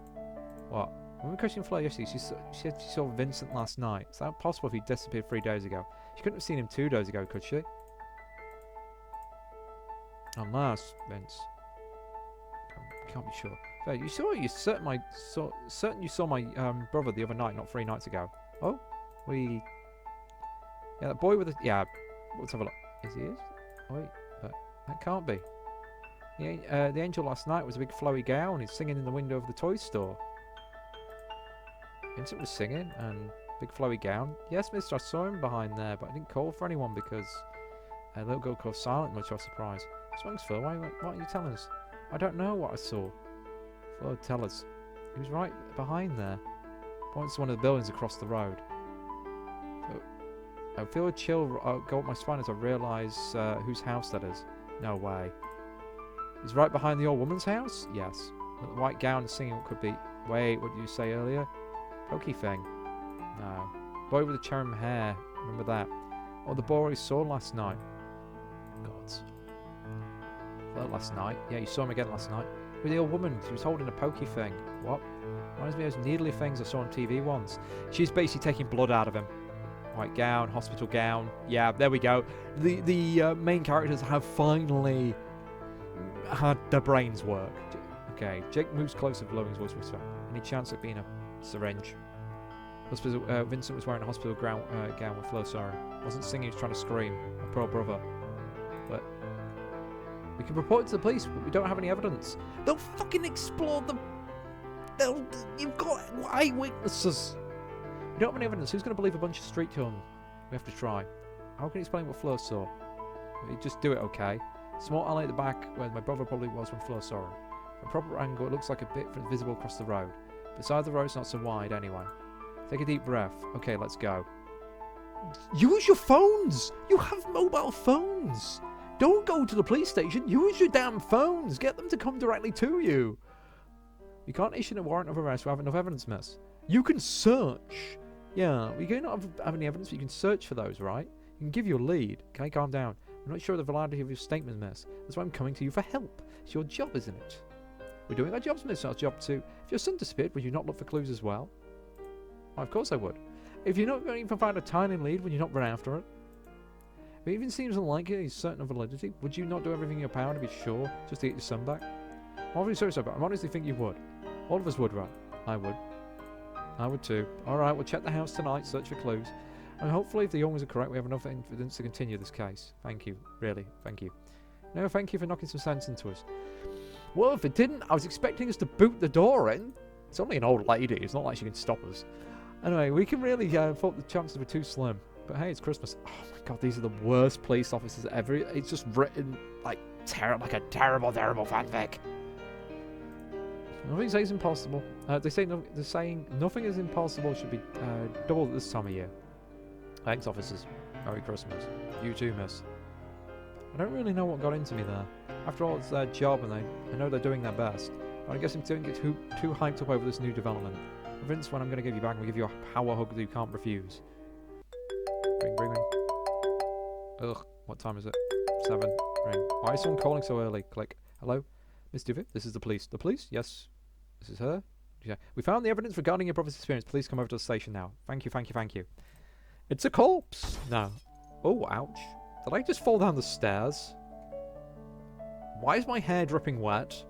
What? When we questioned Fleur yesterday, she said she saw Vincent last night. Is that possible if he disappeared 3 days ago? She couldn't have seen him 2 days ago, could she? Unless, Vince. Can't be sure. So you certain you saw my brother the other night, not 3 nights ago. Oh? Yeah, that boy with the... Yeah, let's have a look. Is he? Wait, but that can't be. The angel last night was a big flowy gown. He's singing in the window of the toy store. Vincent was singing and big flowy gown. Yes, mister, I saw him behind there, but I didn't call for anyone because a little girl called silent, much to our surprise. What's Phil? Why aren't you telling us? I don't know what I saw. Phil, tell us. He was right behind there. Points to one of the buildings across the road. I feel a chill go up my spine as I realise whose house that is. No way. He's right behind the old woman's house? Yes. The white gown and singing what could be... Wait, what did you say earlier? Pokey thing? No. Boy with the charm hair. Remember that? Oh, the boy he saw last night. Gods. Last night? Yeah, you saw him again last night. With the old woman. She was holding a pokey thing. What? Reminds me of those needly things I saw on TV once. She's basically taking blood out of him. White gown, hospital gown. Yeah, there we go. The main characters have finally had their brains work. Okay, Jake moves closer, blowing his voice with sweat. Any chance of being a syringe? Hospital, Vincent was wearing a hospital gown with Flo, sorry. Wasn't singing, he was trying to scream. My poor brother. But we can report it to the police, but we don't have any evidence. They'll fucking explore the... You've got eyewitnesses. We don't have any evidence. Who's going to believe a bunch of street children? We have to try. How can you explain what Flo saw? Just do it, okay? Small alley at the back where my brother probably was when Flo saw him. From a proper angle, it looks like a bit visible across the road. Besides, the road's not so wide anyway. Take a deep breath. Okay, let's go. Use your phones! You have mobile phones! Don't go to the police station. Use your damn phones. Get them to come directly to you. You can't issue a warrant of arrest without enough evidence, miss. You can search. Yeah, you can not have any evidence, but you can search for those, right? You can give your lead. Okay, calm down. I'm not sure of the validity of your statement, miss. That's why I'm coming to you for help. It's your job, isn't it? We're doing our jobs, miss. Our job too. If your son disappeared, would you not look for clues as well? Well, of course I would. If you're not going to even find a tiny lead, would you not run after it? If it even seems unlikely he's certain of validity, would you not do everything in your power to be sure, just to get your son back? I'm obviously sorry, but I honestly think you would. All of us would, right? I would. I would too. Alright, we'll check the house tonight, search for clues. And hopefully if the young ones are correct, we have enough evidence to continue this case. Thank you. Really, thank you. No, thank you for knocking some sense into us. Well, if it didn't, I was expecting us to boot the door in. It's only an old lady. It's not like she can stop us. Anyway, we can really thought the chances were too slim. But hey, it's Christmas. Oh my god, these are the worst police officers ever. It's just written like a terrible, terrible fanfic. Nothing says impossible. They're saying nothing is impossible should be doubled at this time of year. Thanks, officers. Merry Christmas. You too, miss. I don't really know what got into me there. After all, it's their job, and I know they're doing their best. But I guess I'm don't get too hyped up over this new development. Vince, when I'm going to give you back, I'm going to give you a power hug that you can't refuse. Ring, ring, ring. Ugh, what time is it? 7. Ring. Why is someone calling so early? Click. Hello? Miss Duvitt, this is the police. The police? Yes. This is her? Yeah. We found the evidence regarding your brother's experience. Please come over to the station now. Thank you, thank you, thank you. It's a corpse. No. Oh, ouch. Did I just fall down the stairs? Why is my hair dripping wet?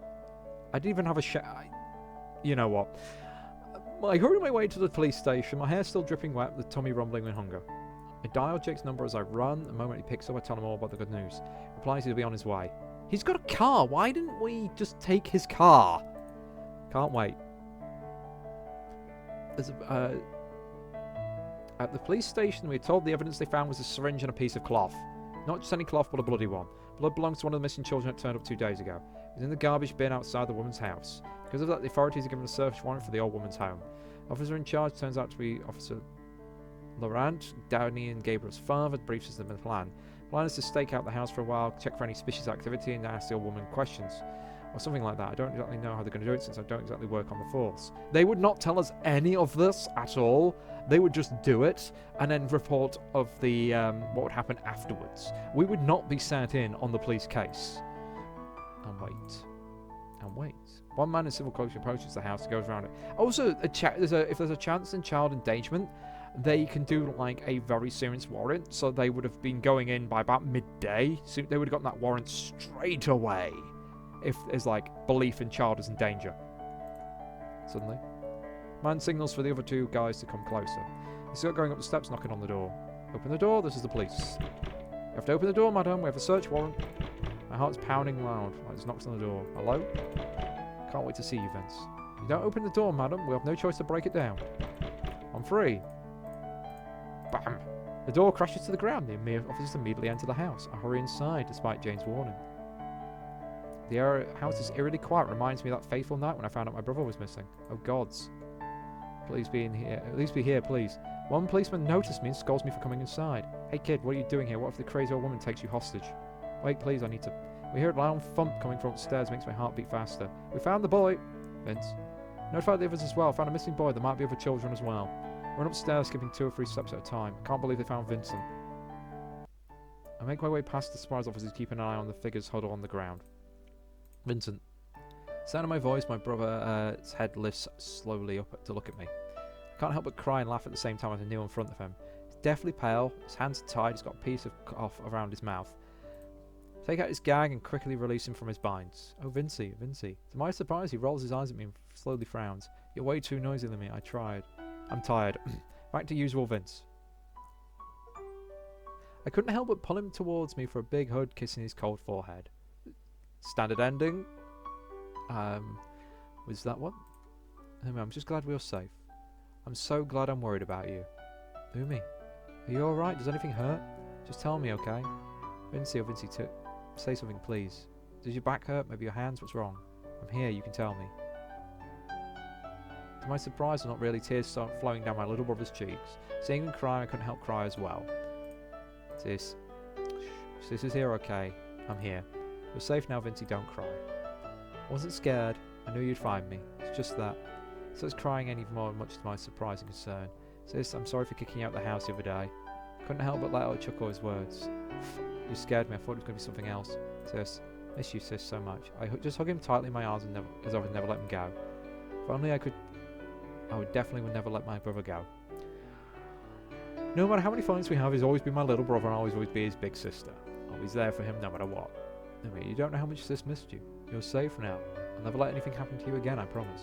I didn't even have a shower. You know what? I hurried my way to the police station. My hair's still dripping wet, with tummy rumbling with hunger. I dial Jake's number as I run. The moment he picks up, I tell him all about the good news. He replies he'll be on his way. He's got a car. Why didn't we just take his car? Can't wait. There's at the police station, we were told the evidence they found was a syringe and a piece of cloth. Not just any cloth, but a bloody one. Blood belongs to one of the missing children that turned up 2 days ago. It was in the garbage bin outside the woman's house. Because of that, the authorities are given a search warrant for the old woman's home. The officer in charge turns out to be Officer Laurent, Downey and Gabriel's father, briefs us the plan. The plan is to stake out the house for a while, check for any suspicious activity, and ask the old woman questions. Or something like that. I don't exactly know how they're going to do it since I don't exactly work on the force. They would not tell us any of this at all. They would just do it and then report of the what would happen afterwards. We would not be sat in on the police case. And wait. And wait. One man in civil clothes approaches the house and goes around it. Also, if there's a chance in child endangerment, they can do like a very serious warrant. So they would have been going in by about midday. So they would have gotten that warrant straight away. If there's like belief in child is in danger. Suddenly, man signals for the other 2 guys to come closer. They start going up the steps, knocking on the door. Open the door. This is the police. You have to open the door, madam. We have a search warrant. My heart's pounding loud. There's knocks on the door. Hello? Can't wait to see you, Vince. You don't open the door, madam. We have no choice to break it down. I'm free. Bam! The door crashes to the ground. The officers immediately enter the house. I hurry inside, despite Jane's warning. The house is eerily quiet. Reminds me of that fateful night when I found out my brother was missing. Oh gods. Please be in here. At least be here, please. One policeman noticed me and scolds me for coming inside. Hey kid, what are you doing here? What if the crazy old woman takes you hostage? Wait, please, I need to... We hear a loud thump coming from upstairs. Makes my heart beat faster. We found the boy. Vince. Notify the others as well. Found a missing boy. There might be other children as well. Run upstairs, skipping 2 or 3 steps at a time. Can't believe they found Vincent. I make my way past the surprise officers, keeping an eye on the figures huddled on the ground. Vincent. Sound of my voice, my brother's head lifts slowly up to look at me. I can't help but cry and laugh at the same time as I kneel in front of him. He's deathly pale, his hands are tied, he's got a piece of cloth around his mouth. Take out his gag and quickly release him from his binds. Oh, Vincey. To my surprise, he rolls his eyes at me and slowly frowns. You're way too noisy than me. I tried. I'm tired. Back to usual, Vince. I couldn't help but pull him towards me for a big hug, kissing his cold forehead. Standard ending. Was that one? Anyway, I'm just glad we were safe. I'm so glad I'm worried about you. Umi, are you alright? Does anything hurt? Just tell me, okay? Vincey, say something, please. Does your back hurt? Maybe your hands? What's wrong? I'm here, you can tell me. To my surprise, not really, tears start flowing down my little brother's cheeks. Seeing him cry, I couldn't help cry as well. Sis is here, okay? I'm here. You're safe now, Vincey, don't cry. I wasn't scared. I knew you'd find me. It's just that. So it's crying any more, much to my surprise and concern. Sis, I'm sorry for kicking you out the house the other day. Couldn't help but let out a chuckle at his words. You scared me. I thought it was going to be something else. Sis, miss you, sis, so much. I just hug him tightly in my arms and as I would never let him go. If only I could... I would never let my brother go. No matter how many feelings we have, he's always been my little brother and I'll always be his big sister. Always there for him no matter what. I mean, you don't know how much sis missed you. You're safe now. I'll never let anything happen to you again, I promise.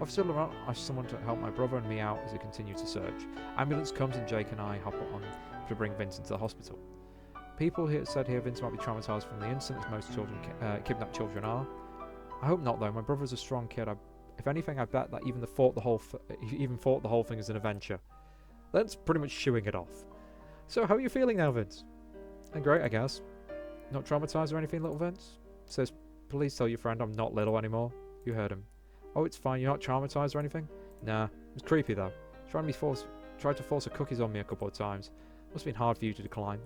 Officer Laurent asked someone to help my brother and me out as we continue to search. Ambulance comes and Jake and I hop on to bring Vincent to the hospital. People here said Vincent might be traumatised from the incident, as most children, kidnapped children are. I hope not, though. My brother's a strong kid. If anything, I bet that he even thought the whole thing as an adventure. That's pretty much shooing it off. So, how are you feeling now, Vince? Great, I guess. Not traumatised or anything, little Vince? Says, please tell your friend I'm not little anymore. You heard him. Oh, it's fine. You're not traumatised or anything? Nah. It was creepy, though. Tried to force a cookies on me a couple of times. Must have been hard for you to decline.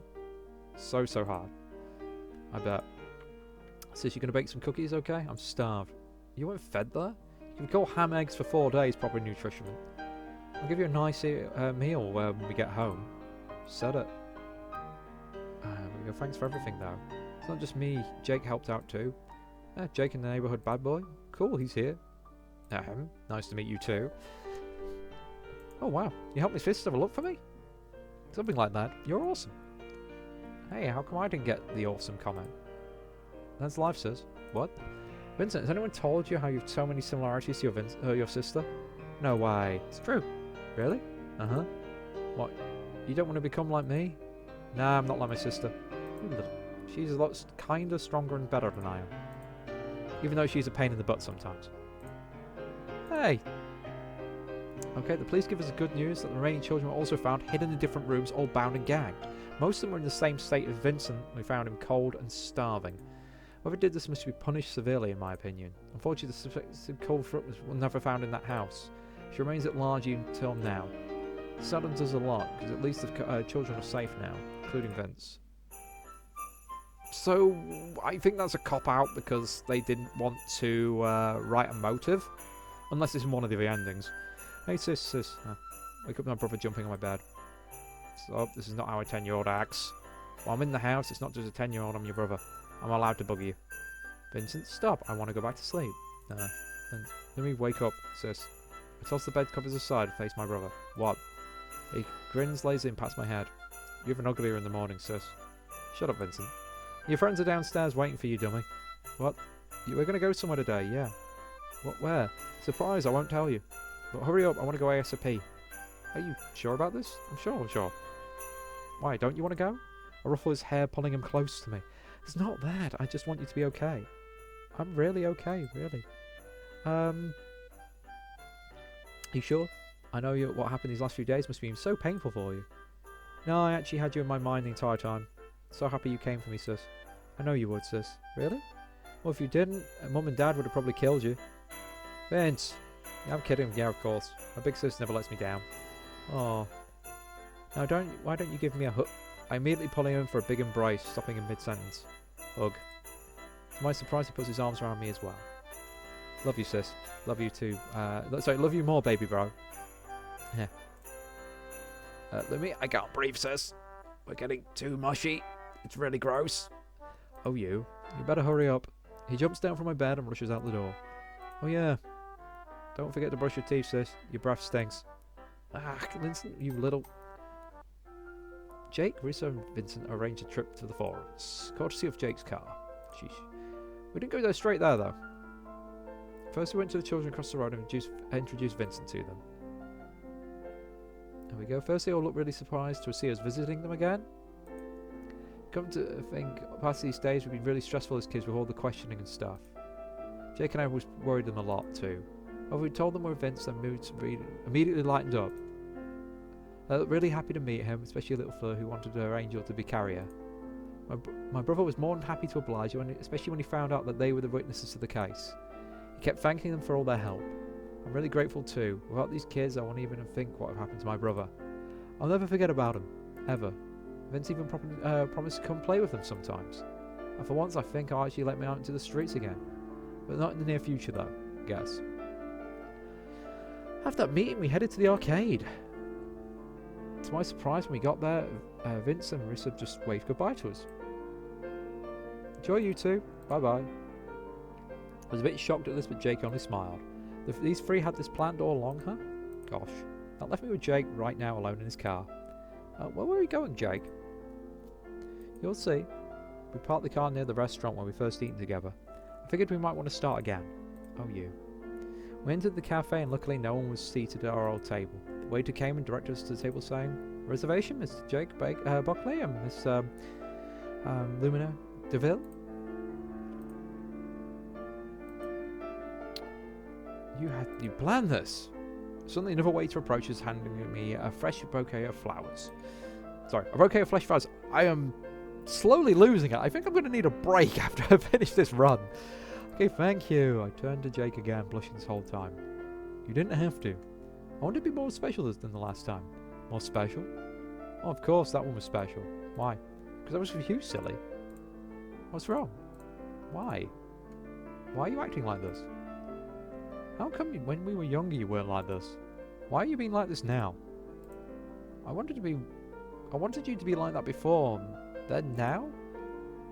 So hard. I bet. Sis, you gonna bake some cookies, okay? I'm starved. You weren't fed there? You can call ham eggs for 4 days, proper nutrition. I'll give you a nice meal when we get home. Said it. Thanks for everything, though. It's not just me. Jake helped out, too. Jake in the neighbourhood bad boy. Cool, he's here. Nice to meet you, too. Oh, wow. You helped my sister have a look for me? Something like that. You're awesome. Hey, how come I didn't get the awesome comment? That's life, sis. What? Vincent, has anyone told you how you have so many similarities to your sister? No way. It's true. Really? Uh-huh. What? You don't want to become like me? Nah, I'm not like my sister. She's a lot kinder, stronger, and better than I am. Even though she's a pain in the butt sometimes. Hey! Okay, the police give us the good news that the remaining children were also found hidden in different rooms, all bound and gagged. Most of them were in the same state as Vincent. We found him cold and starving. Whoever did this must be punished severely, in my opinion. Unfortunately, the suspected culprit was never found in that house. She remains at large until now. It saddens us a lot, because at least the children are safe now, including Vince. So, I think that's a cop-out because they didn't want to write a motive. Unless it's in one of the endings. Hey sis. Wake up my brother jumping on my bed. Stop, this is not how a 10-year-old acts. While I'm in the house, it's not just a 10-year-old, I'm your brother. I'm allowed to bug you. Vincent, stop, I want to go back to sleep. Let me wake up, sis. I toss the bed covers aside and face my brother. What? He grins, lays in, pats my head. You're even uglier in the morning, sis. Shut up, Vincent. Your friends are downstairs waiting for you, dummy. What? We're going to go somewhere today, yeah. What, where? Surprise, I won't tell you. But hurry up, I want to go ASAP. Are you sure about this? I'm sure. Why, don't you want to go? I ruffle his hair, pulling him close to me. It's not that, I just want you to be okay. I'm really okay, really. You sure? I know what happened these last few days must have been so painful for you. No, I actually had you in my mind the entire time. So happy you came for me, sis. I know you would, sis. Really? Well, if you didn't, Mum and Dad would have probably killed you. Vince! Yeah, I'm kidding. Yeah, of course. My big sis never lets me down. Oh. Now, why don't you give me a hug? I immediately pull him in for a big embrace, stopping in mid-sentence. Hug. To my surprise, he puts his arms around me as well. Love you, sis. Love you too. Sorry, love you more, baby bro. Yeah. I can't breathe, sis. We're getting too mushy. It's really gross. Oh, you better hurry up. He jumps down from my bed and rushes out the door. Oh, yeah. Don't forget to brush your teeth, sis. Your breath stinks. Vincent, you little... Jake, Risa and Vincent arranged a trip to the forums, courtesy of Jake's car. Sheesh. We didn't go there straight there, though. First, we went to the children across the road and introduced Vincent to them. There we go. First, they all looked really surprised to see us visiting them again. Come to think, past these days, we've been really stressful as kids with all the questioning and stuff. Jake and I was worried them a lot, too. When we told them we're Vince, their moods immediately lightened up. They looked really happy to meet him, especially little Fleur, who wanted her angel to be carrier. My brother was more than happy to oblige, especially when he found out that they were the witnesses to the case. He kept thanking them for all their help. I'm really grateful too. Without these kids, I won't even think what had happened to my brother. I'll never forget about him. Ever. Vince even promised to come play with them sometimes. And for once I think I'll actually let me out into the streets again. But not in the near future though, I guess. After that meeting we headed to the arcade. To my surprise when we got there, Vince and Marissa just waved goodbye to us. Enjoy you two, bye bye. I was a bit shocked at this, but Jake only smiled. These three had this planned all along, huh? Gosh. That left me with Jake right now alone in his car. Where were we going, Jake? You'll see. We parked the car near the restaurant where we first eaten together. I figured we might want to start again. Oh, you. We entered the cafe and luckily no one was seated at our old table. The waiter came and directed us to the table saying, "Reservation, Mr. Jake Buckley and Miss Lumina DeVille." You planned this. Suddenly another waiter approaches, handing me a fresh bouquet of flowers. Sorry, a bouquet of fresh flowers. I am slowly losing it. I think I'm going to need a break after I finish this run. Okay, thank you. I turned to Jake again, blushing this whole time. You didn't have to. I wanted to be more special than the last time. More special? Oh, of course, that one was special. Why? Because I was with you, silly. What's wrong? Why? Why are you acting like this? How come when we were younger you weren't like this? Why are you being like this now? I wanted you to be like that before. Then now?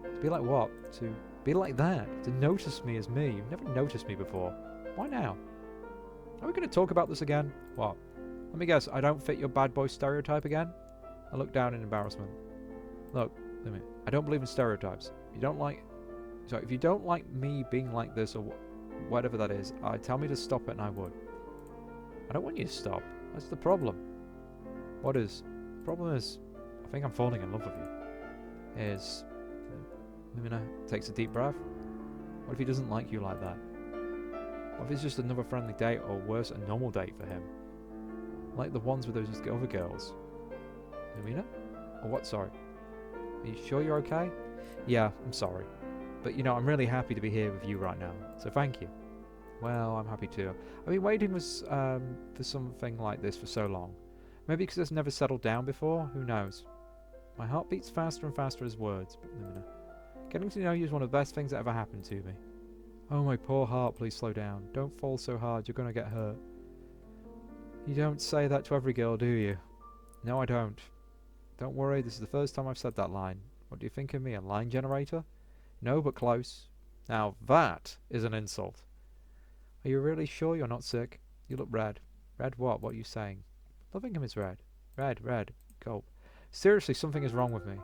To be like what? To be like that? To notice me as me? You've never noticed me before. Why now? Are we going to talk about this again? What? Let me guess, I don't fit your bad boy stereotype again? I looked down in embarrassment. Look, I don't believe in stereotypes. If you don't like me being like this or whatever that is, tell me to stop it and I would. I don't want you to stop. That's the problem. What is? The problem is, I think I'm falling in love with you. Lumina takes a deep breath. What if he doesn't like you like that? What if it's just another friendly date, or worse, a normal date for him? Like the ones with those other girls. Lumina? Or what, sorry? Are you sure you're okay? Yeah, I'm sorry. But, I'm really happy to be here with you right now, so thank you. Well, I'm happy too. I've been waiting for something like this for so long. Maybe because it's never settled down before, who knows? My heart beats faster and faster as words, but Lumina. Getting to know you is one of the best things that ever happened to me. Oh, my poor heart, please slow down. Don't fall so hard, you're going to get hurt. You don't say that to every girl, do you? No, I don't. Don't worry, this is the first time I've said that line. What do you think of me, a line generator? No, but close. Now that is an insult. Are you really sure you're not sick? You look red. Red what? What are you saying? Loving him is red. Red. Gulp. Seriously, something is wrong with me.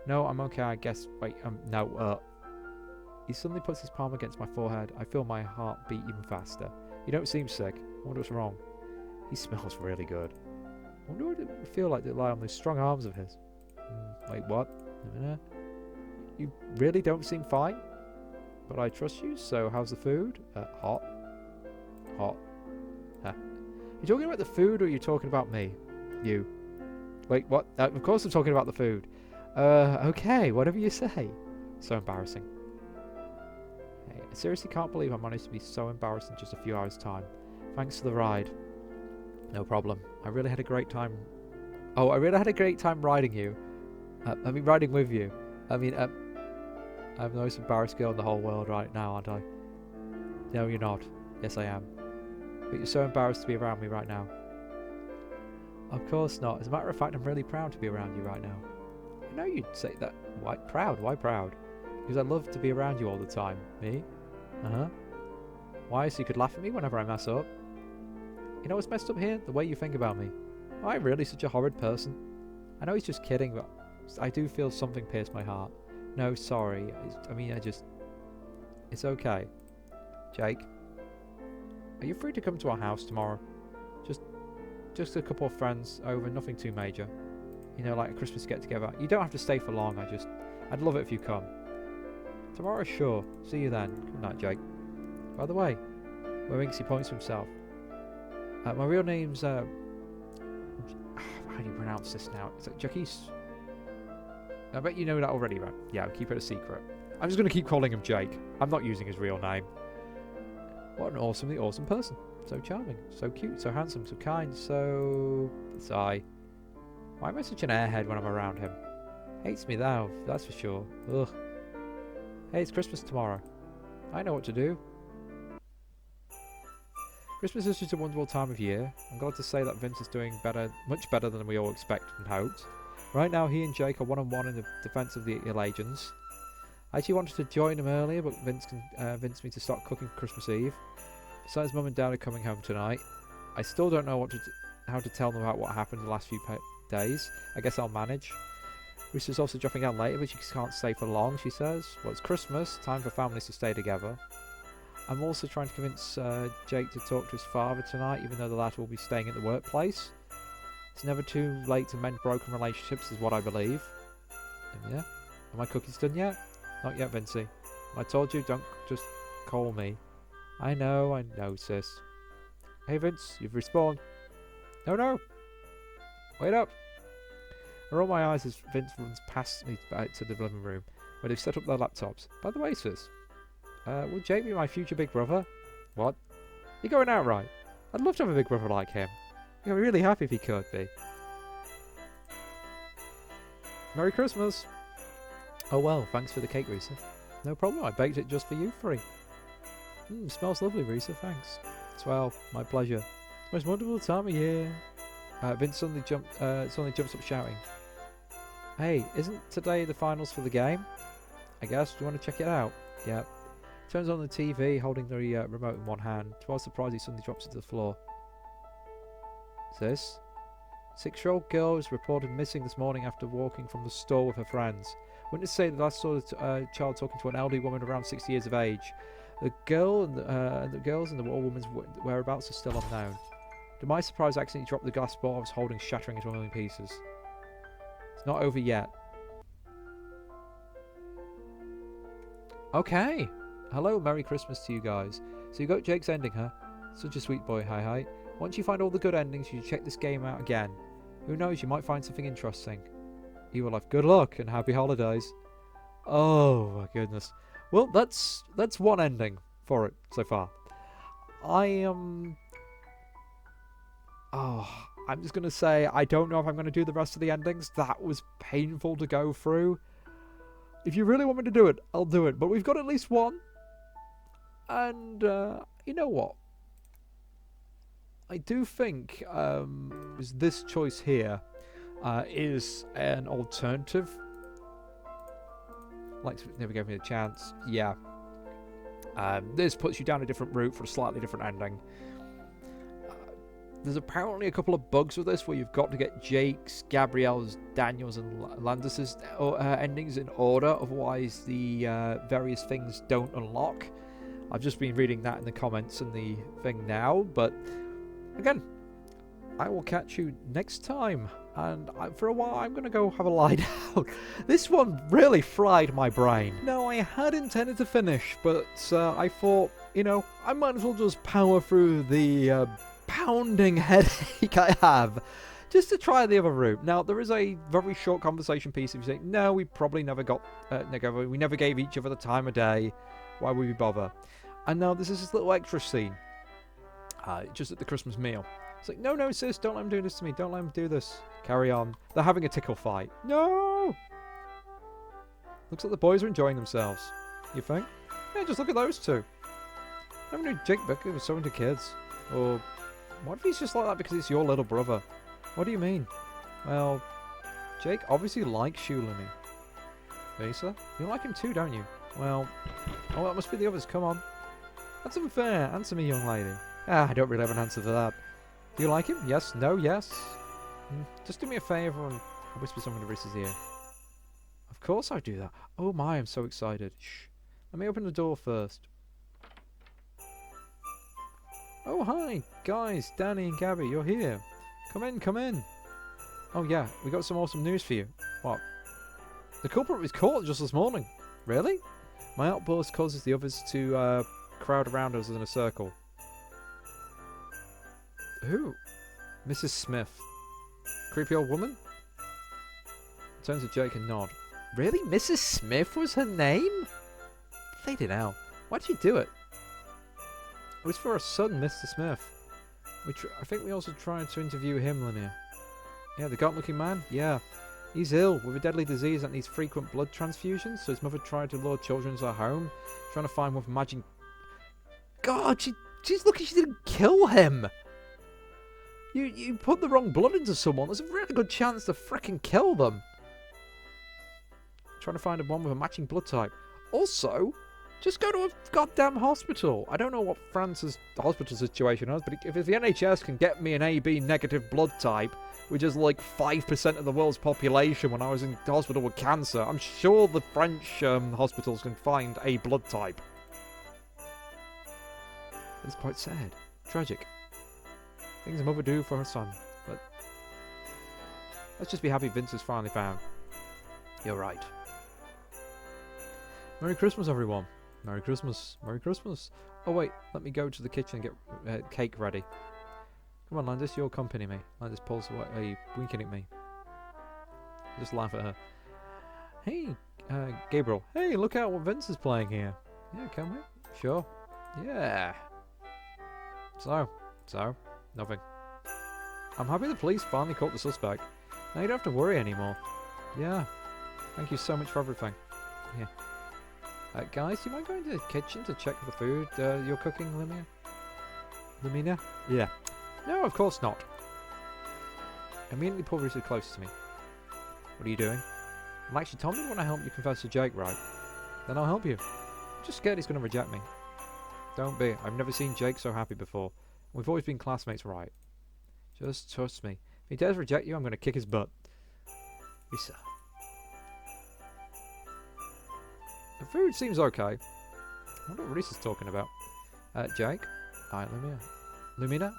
No, I'm okay, I guess. Wait, no. He suddenly puts his palm against my forehead. I feel my heart beat even faster. You don't seem sick. I wonder what's wrong. He smells really good. I wonder what it would feel like to lie on those strong arms of his. Wait, what? You really don't seem fine? But I trust you, so how's the food? Hot. Huh. You talking about the food or are you talking about me? You. Wait, what? Of course I'm talking about the food. Okay, whatever you say. So embarrassing. Hey, I seriously can't believe I managed to be so embarrassed in just a few hours' time. Thanks for the ride. No problem. I really had a great time. Oh, I really had a great time riding you. Riding with you. I'm the most embarrassed girl in the whole world right now, aren't I? No, you're not. Yes, I am. But you're so embarrassed to be around me right now. Of course not. As a matter of fact, I'm really proud to be around you right now. I know you'd say that. Why proud? Why proud? Because I love to be around you all the time. Me? Uh-huh. Why? So you could laugh at me whenever I mess up? You know what's messed up here? The way you think about me. Am I really such a horrid person? I know he's just kidding, but I do feel something pierce my heart. No, sorry. It's okay. Jake? Are you free to come to our house tomorrow? Just a couple of friends over, nothing too major. Like a Christmas get-together. You don't have to stay for long, I'd love it if you come. Tomorrow, sure. See you then. Good night, Jake. By the way, winks, he points to himself. My real name's, how do you pronounce this now? It's like Jackie's. I bet you know that already, right? Yeah, I'll keep it a secret. I'm just going to keep calling him Jake. I'm not using his real name. What an awesomely awesome person. So charming, so cute, so handsome, so kind, so... Sigh. Why am I such an airhead when I'm around him? Hates me now, that's for sure. Ugh. Hey, it's Christmas tomorrow. I know what to do. Christmas is just a wonderful time of year. I'm glad to say that Vince is doing better, much better than we all expected and hoped. Right now, he and Jake are one-on-one in the defense of the Elagans. I actually wanted to join him earlier, but Vince convinced me to start cooking for Christmas Eve. Besides, Mum and Dad are coming home tonight. I still don't know how to tell them about what happened in the last few days. I guess I'll manage. Risa's also dropping out later, but she can't stay for long, she says. Well, it's Christmas, time for families to stay together. I'm also trying to convince Jake to talk to his father tonight, even though the latter will be staying at the workplace. It's never too late to mend broken relationships, is what I believe. And yeah, are my cookies done yet? Not yet, Vincey. I told you, don't just call me. I know, sis. Hey, Vince, you've respawned. No. Wait up. I roll my eyes as Vince runs past me back to the living room, where they've set up their laptops. By the way, sis, will Jake be my future big brother? What? You're going out right? I'd love to have a big brother like him. I'd be really happy if he could be. Merry Christmas! Oh well, thanks for the cake, Risa. No problem, I baked it just for you, free. Smells lovely, Risa, thanks. Well, my pleasure. Most wonderful time of year. Vince suddenly jumps up shouting. Hey, isn't today the finals for the game? I guess. Do you want to check it out? Yep. Turns on the TV, holding the remote in one hand. To our surprise, he suddenly drops it to the floor. Sis? 6-year-old girl was reported missing this morning after walking from the store with her friends. Witnesses say that last saw the child talking to an elderly woman around 60 years of age. The girl and the girls and the old woman's whereabouts are still unknown. To my surprise, I accidentally dropped the glass ball I was holding, shattering into a million pieces. It's not over yet. Okay. Hello, Merry Christmas to you guys. So you got Jake's ending, huh? Such a sweet boy, hi. Once you find all the good endings, you should check this game out again. Who knows, you might find something interesting. You will have good luck and happy holidays. Oh my goodness. Well, that's one ending for it so far. I'm just going to say I don't know if I'm going to do the rest of the endings. That was painful to go through. If you really want me to do it, I'll do it. But we've got at least one. And, you know what? I do think this choice here is an alternative. Like, never gave me a chance. Yeah. This puts you down a different route for a slightly different ending. There's apparently a couple of bugs with this where you've got to get Jake's, Gabrielle's, Daniel's and Landis's endings in order, otherwise the various things don't unlock. I've just been reading that in the comments and the thing now, but again, I will catch you next time, and for a while I'm going to go have a lie down. This one really fried my brain. No, I had intended to finish, but I thought, you know, I might as well just power through the pounding headache I have, just to try the other route. Now, there is a very short conversation piece if you say, no, we probably never got together, we never gave each other the time of day, why would we bother? And now there's this little extra scene, just at the Christmas meal. It's like, no, sis, don't let him do this to me, don't let him do this. Carry on. They're having a tickle fight. No! Looks like the boys are enjoying themselves. You think? Yeah, just look at those two. I never knew Jake Becker was so into kids. Or what if he's just like that because it's your little brother? What do you mean? Well, Jake obviously likes you, Lemmy. Lisa, you like him too, don't you? Well, oh, that must be the others. Come on. That's unfair. Answer me, young lady. I don't really have an answer to that. Do you like him? Yes, no, yes. Just do me a favour and whisper something to Risa's ear. Of course I do that. Oh my, I'm so excited. Shh. Let me open the door first. Oh, hi, guys, Danny and Gabby, you're here. Come in. Oh yeah, we got some awesome news for you. What? The culprit was caught just this morning. Really? My outburst causes the others to crowd around us in a circle. Who? Mrs. Smith. Creepy old woman? Turns to Jake and nod. Really? Mrs. Smith was her name? Faded out. Why'd you do it? It was for our son, Mr. Smith. I think we also tried to interview him, Linnea. Yeah, the gaunt-looking man? Yeah. He's ill with a deadly disease that needs frequent blood transfusions, so his mother tried to lure children into her home, trying to find one for magic. God, she's lucky she didn't kill him! You put the wrong blood into someone, there's a really good chance to frickin' kill them. Trying to find one with a matching blood type. Also, just go to a goddamn hospital. I don't know what France's hospital situation is, but if the NHS can get me an AB negative blood type, which is like 5% of the world's population when I was in hospital with cancer, I'm sure the French hospitals can find a blood type. It's quite sad. Tragic. Things a mother do for her son. But let's just be happy Vince is finally found. You're right. Merry Christmas, everyone. Merry Christmas. Merry Christmas. Oh, wait. Let me go to the kitchen and get cake ready. Come on, Landis. You'll accompany me. Landis pulls away. Are you winking at me? Just laugh at her. Hey, Gabriel. Hey, look out what Vince is playing here. Yeah, can we? Sure. Yeah. So, nothing. I'm happy the police finally caught the suspect. Now you don't have to worry anymore. Yeah. Thank you so much for everything. Yeah. Guys, do you mind going to the kitchen to check the food you're cooking, Lumina? Lumina? Yeah. No, of course not. Immediately pull Risa closer to me. What are you doing? I'm actually told me you want to help you confess to Jake, right? Then I'll help you. I'm just scared he's going to reject me. Don't be. I've never seen Jake so happy before. We've always been classmates, right? Just trust me. If he dares reject you, I'm going to kick his butt. Risa. The food seems okay. I wonder what Risa's talking about. Jake? Alright, Lumina?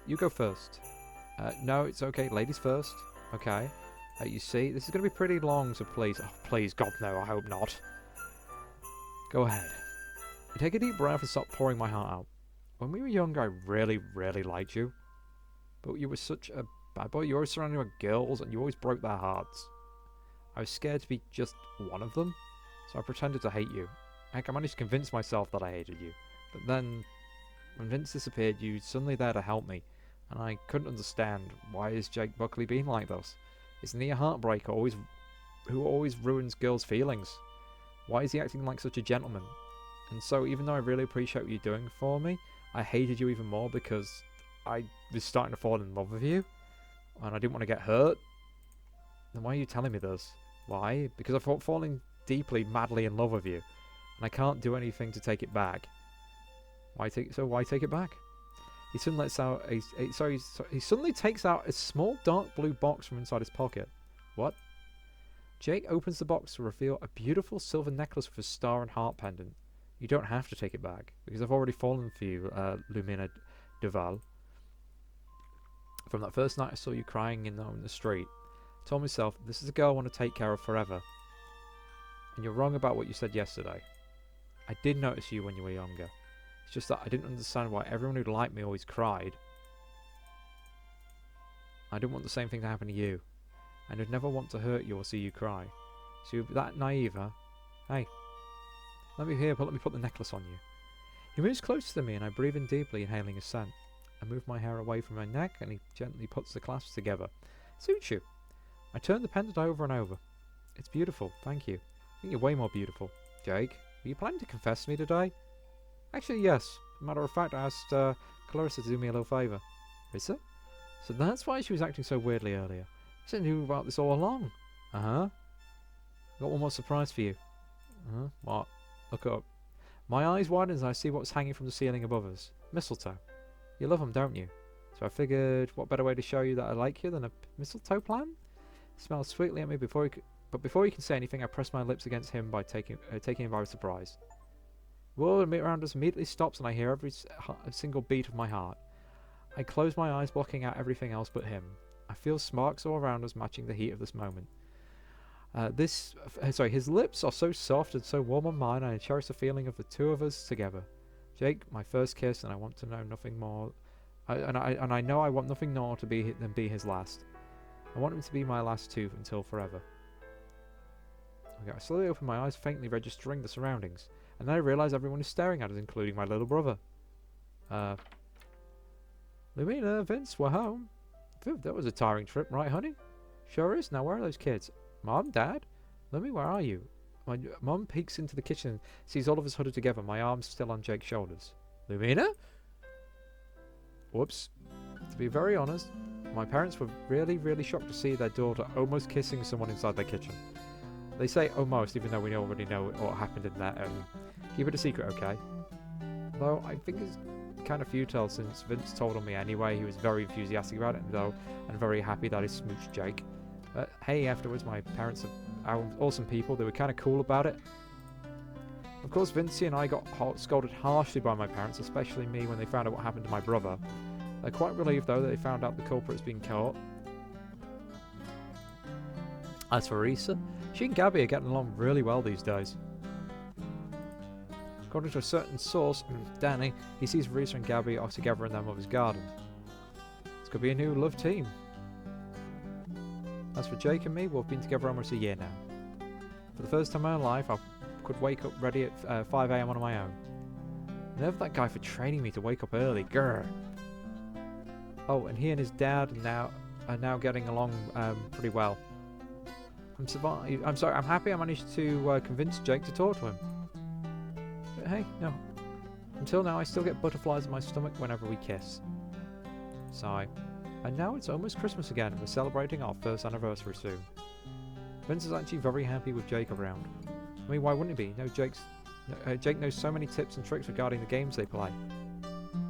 You go first. No, it's okay. Ladies first. Okay. You see, this is going to be pretty long, so please. Oh, please, God, no, I hope not. Go ahead. You take a deep breath and stop pouring my heart out. When we were younger, I really, really liked you. But you were such a bad boy. You were always surrounded with girls, and you always broke their hearts. I was scared to be just one of them, so I pretended to hate you. Heck, I managed to convince myself that I hated you. But then, when Vince disappeared, you were suddenly there to help me. And I couldn't understand, why is Jake Buckley being like this? Isn't he a heartbreaker who always ruins girls' feelings? Why is he acting like such a gentleman? And so, even though I really appreciate what you're doing for me, I hated you even more because I was starting to fall in love with you. And I didn't want to get hurt. Then why are you telling me this? Why? Because I thought falling deeply, madly in love with you. And I can't do anything to take it back. Why take it back? He suddenly lets out he suddenly takes out a small dark blue box from inside his pocket. What? Jake opens the box to reveal a beautiful silver necklace with a star and heart pendant. You don't have to take it back, because I've already fallen for you, Lumina Duval. From that first night I saw you crying in the street, I told myself, this is a girl I want to take care of forever. And you're wrong about what you said yesterday. I did notice you when you were younger. It's just that I didn't understand why everyone who liked me always cried. I didn't want the same thing to happen to you. And I'd never want to hurt you or see you cry. So you're that naive, huh? Hey. Let me put the necklace on you. He moves closer to me and I breathe in deeply, inhaling his scent. I move my hair away from my neck and he gently puts the clasps together. Suits you. I turn the pendant over and over. It's beautiful, thank you. I think you're way more beautiful. Jake, are you planning to confess to me today? Actually, yes. As a matter of fact, I asked Clarissa to do me a little favour. Rissa? So that's why she was acting so weirdly earlier. She knew about this all along. Uh-huh. Got one more surprise for you. Uh-huh. What? Look up. My eyes widen as I see what's hanging from the ceiling above us. Mistletoe. You love them, don't you? So I figured, what better way to show you that I like you than a mistletoe plant? He smells sweetly at me before he can say anything, I press my lips against him by taking him by surprise. The world around us immediately stops and I hear every single beat of my heart. I close my eyes, blocking out everything else but him. I feel sparks all around us, matching the heat of this moment. His lips are so soft and so warm on mine, and I cherish the feeling of the two of us together. Jake, my first kiss, and I want to know nothing more. I know I want nothing more to than be his last. I want him to be my last too, until forever. Okay, I slowly open my eyes, faintly registering the surroundings, and then I realise everyone is staring at us, including my little brother. Lumina, Vince, we're home. That was a tiring trip, right, honey? Sure is. Now, where are those kids? Mom? Dad? Lumi, where are you? My mum peeks into the kitchen, sees all of us huddled together, my arms still on Jake's shoulders. Lumina? Whoops. To be very honest, my parents were really shocked to see their daughter almost kissing someone inside their kitchen. They say almost, even though we already know what happened in that. Keep it a secret, okay? Though I think it's kind of futile since Vince told on me anyway. He was very enthusiastic about it, though, and very happy that he smooched Jake. Hey, afterwards, my parents are awesome people. They were kind of cool about it. Of course, Vincey and I got scolded harshly by my parents, especially me when they found out what happened to my brother. They're quite relieved, though, that they found out the culprit's been caught. As for Risa, she and Gabby are getting along really well these days. According to a certain source, Danny, he sees Risa and Gabby are together in their mother's garden. This could be a new love team. As for Jake and me, we've been together almost a year now. For the first time in my life, I could wake up ready at 5 AM on my own. Nerve that guy for training me to wake up early. Grr. Oh, and he and his dad are now getting along pretty well. I'm happy I managed to convince Jake to talk to him. But hey, no. Until now, I still get butterflies in my stomach whenever we kiss. Sigh. And now it's almost Christmas again, and we're celebrating our first anniversary soon. Vince is actually very happy with Jake around. I mean, why wouldn't he be? Jake knows so many tips and tricks regarding the games they play.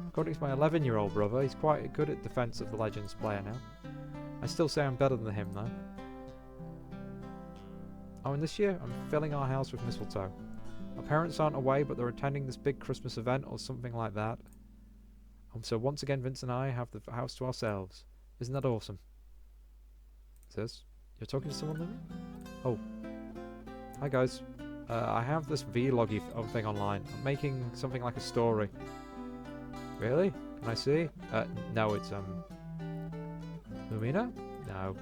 According to my 11-year-old brother, he's quite good at Defense of the Legends player now. I still say I'm better than him, though. Oh, and this year, I'm filling our house with mistletoe. Our parents aren't away, but they're attending this big Christmas event or something like that. So once again, Vince and I have the house to ourselves. Isn't that awesome? Sis, you're talking to someone, Lily? Oh. Hi, guys. I have this vloggy thing online. I'm making something like a story. Really? Can I see? No, it's, Lumina? No.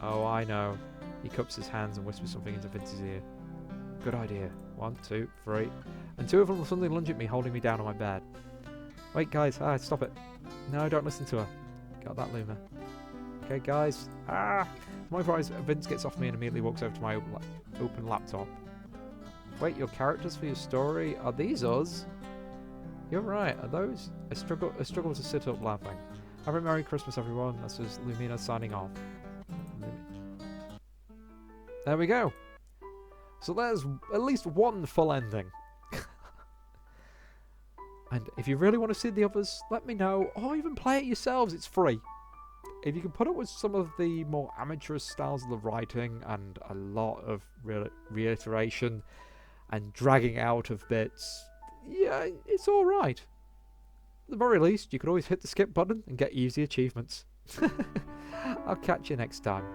Oh, I know. He cups his hands and whispers something into Vince's ear. Good idea. 1, 2, 3. And 2 of them will suddenly lunge at me, holding me down on my bed. Wait, guys. Stop it. No, don't listen to her. Got that, Luma. Okay, guys. My prize. Vince gets off me and immediately walks over to my open laptop. Wait, your characters for your story? Are these us? You're right. Are those? I struggle to sit up laughing. Have a Merry Christmas, everyone. This is Lumina signing off. There we go. So there's at least one full ending. And if you really want to see the others, let me know, or even play it yourselves. It's free. If you can put up with some of the more amateurist styles of the writing and a lot of reiteration and dragging out of bits, yeah, it's alright. At the very least, you could always hit the skip button and get easy achievements. I'll catch you next time.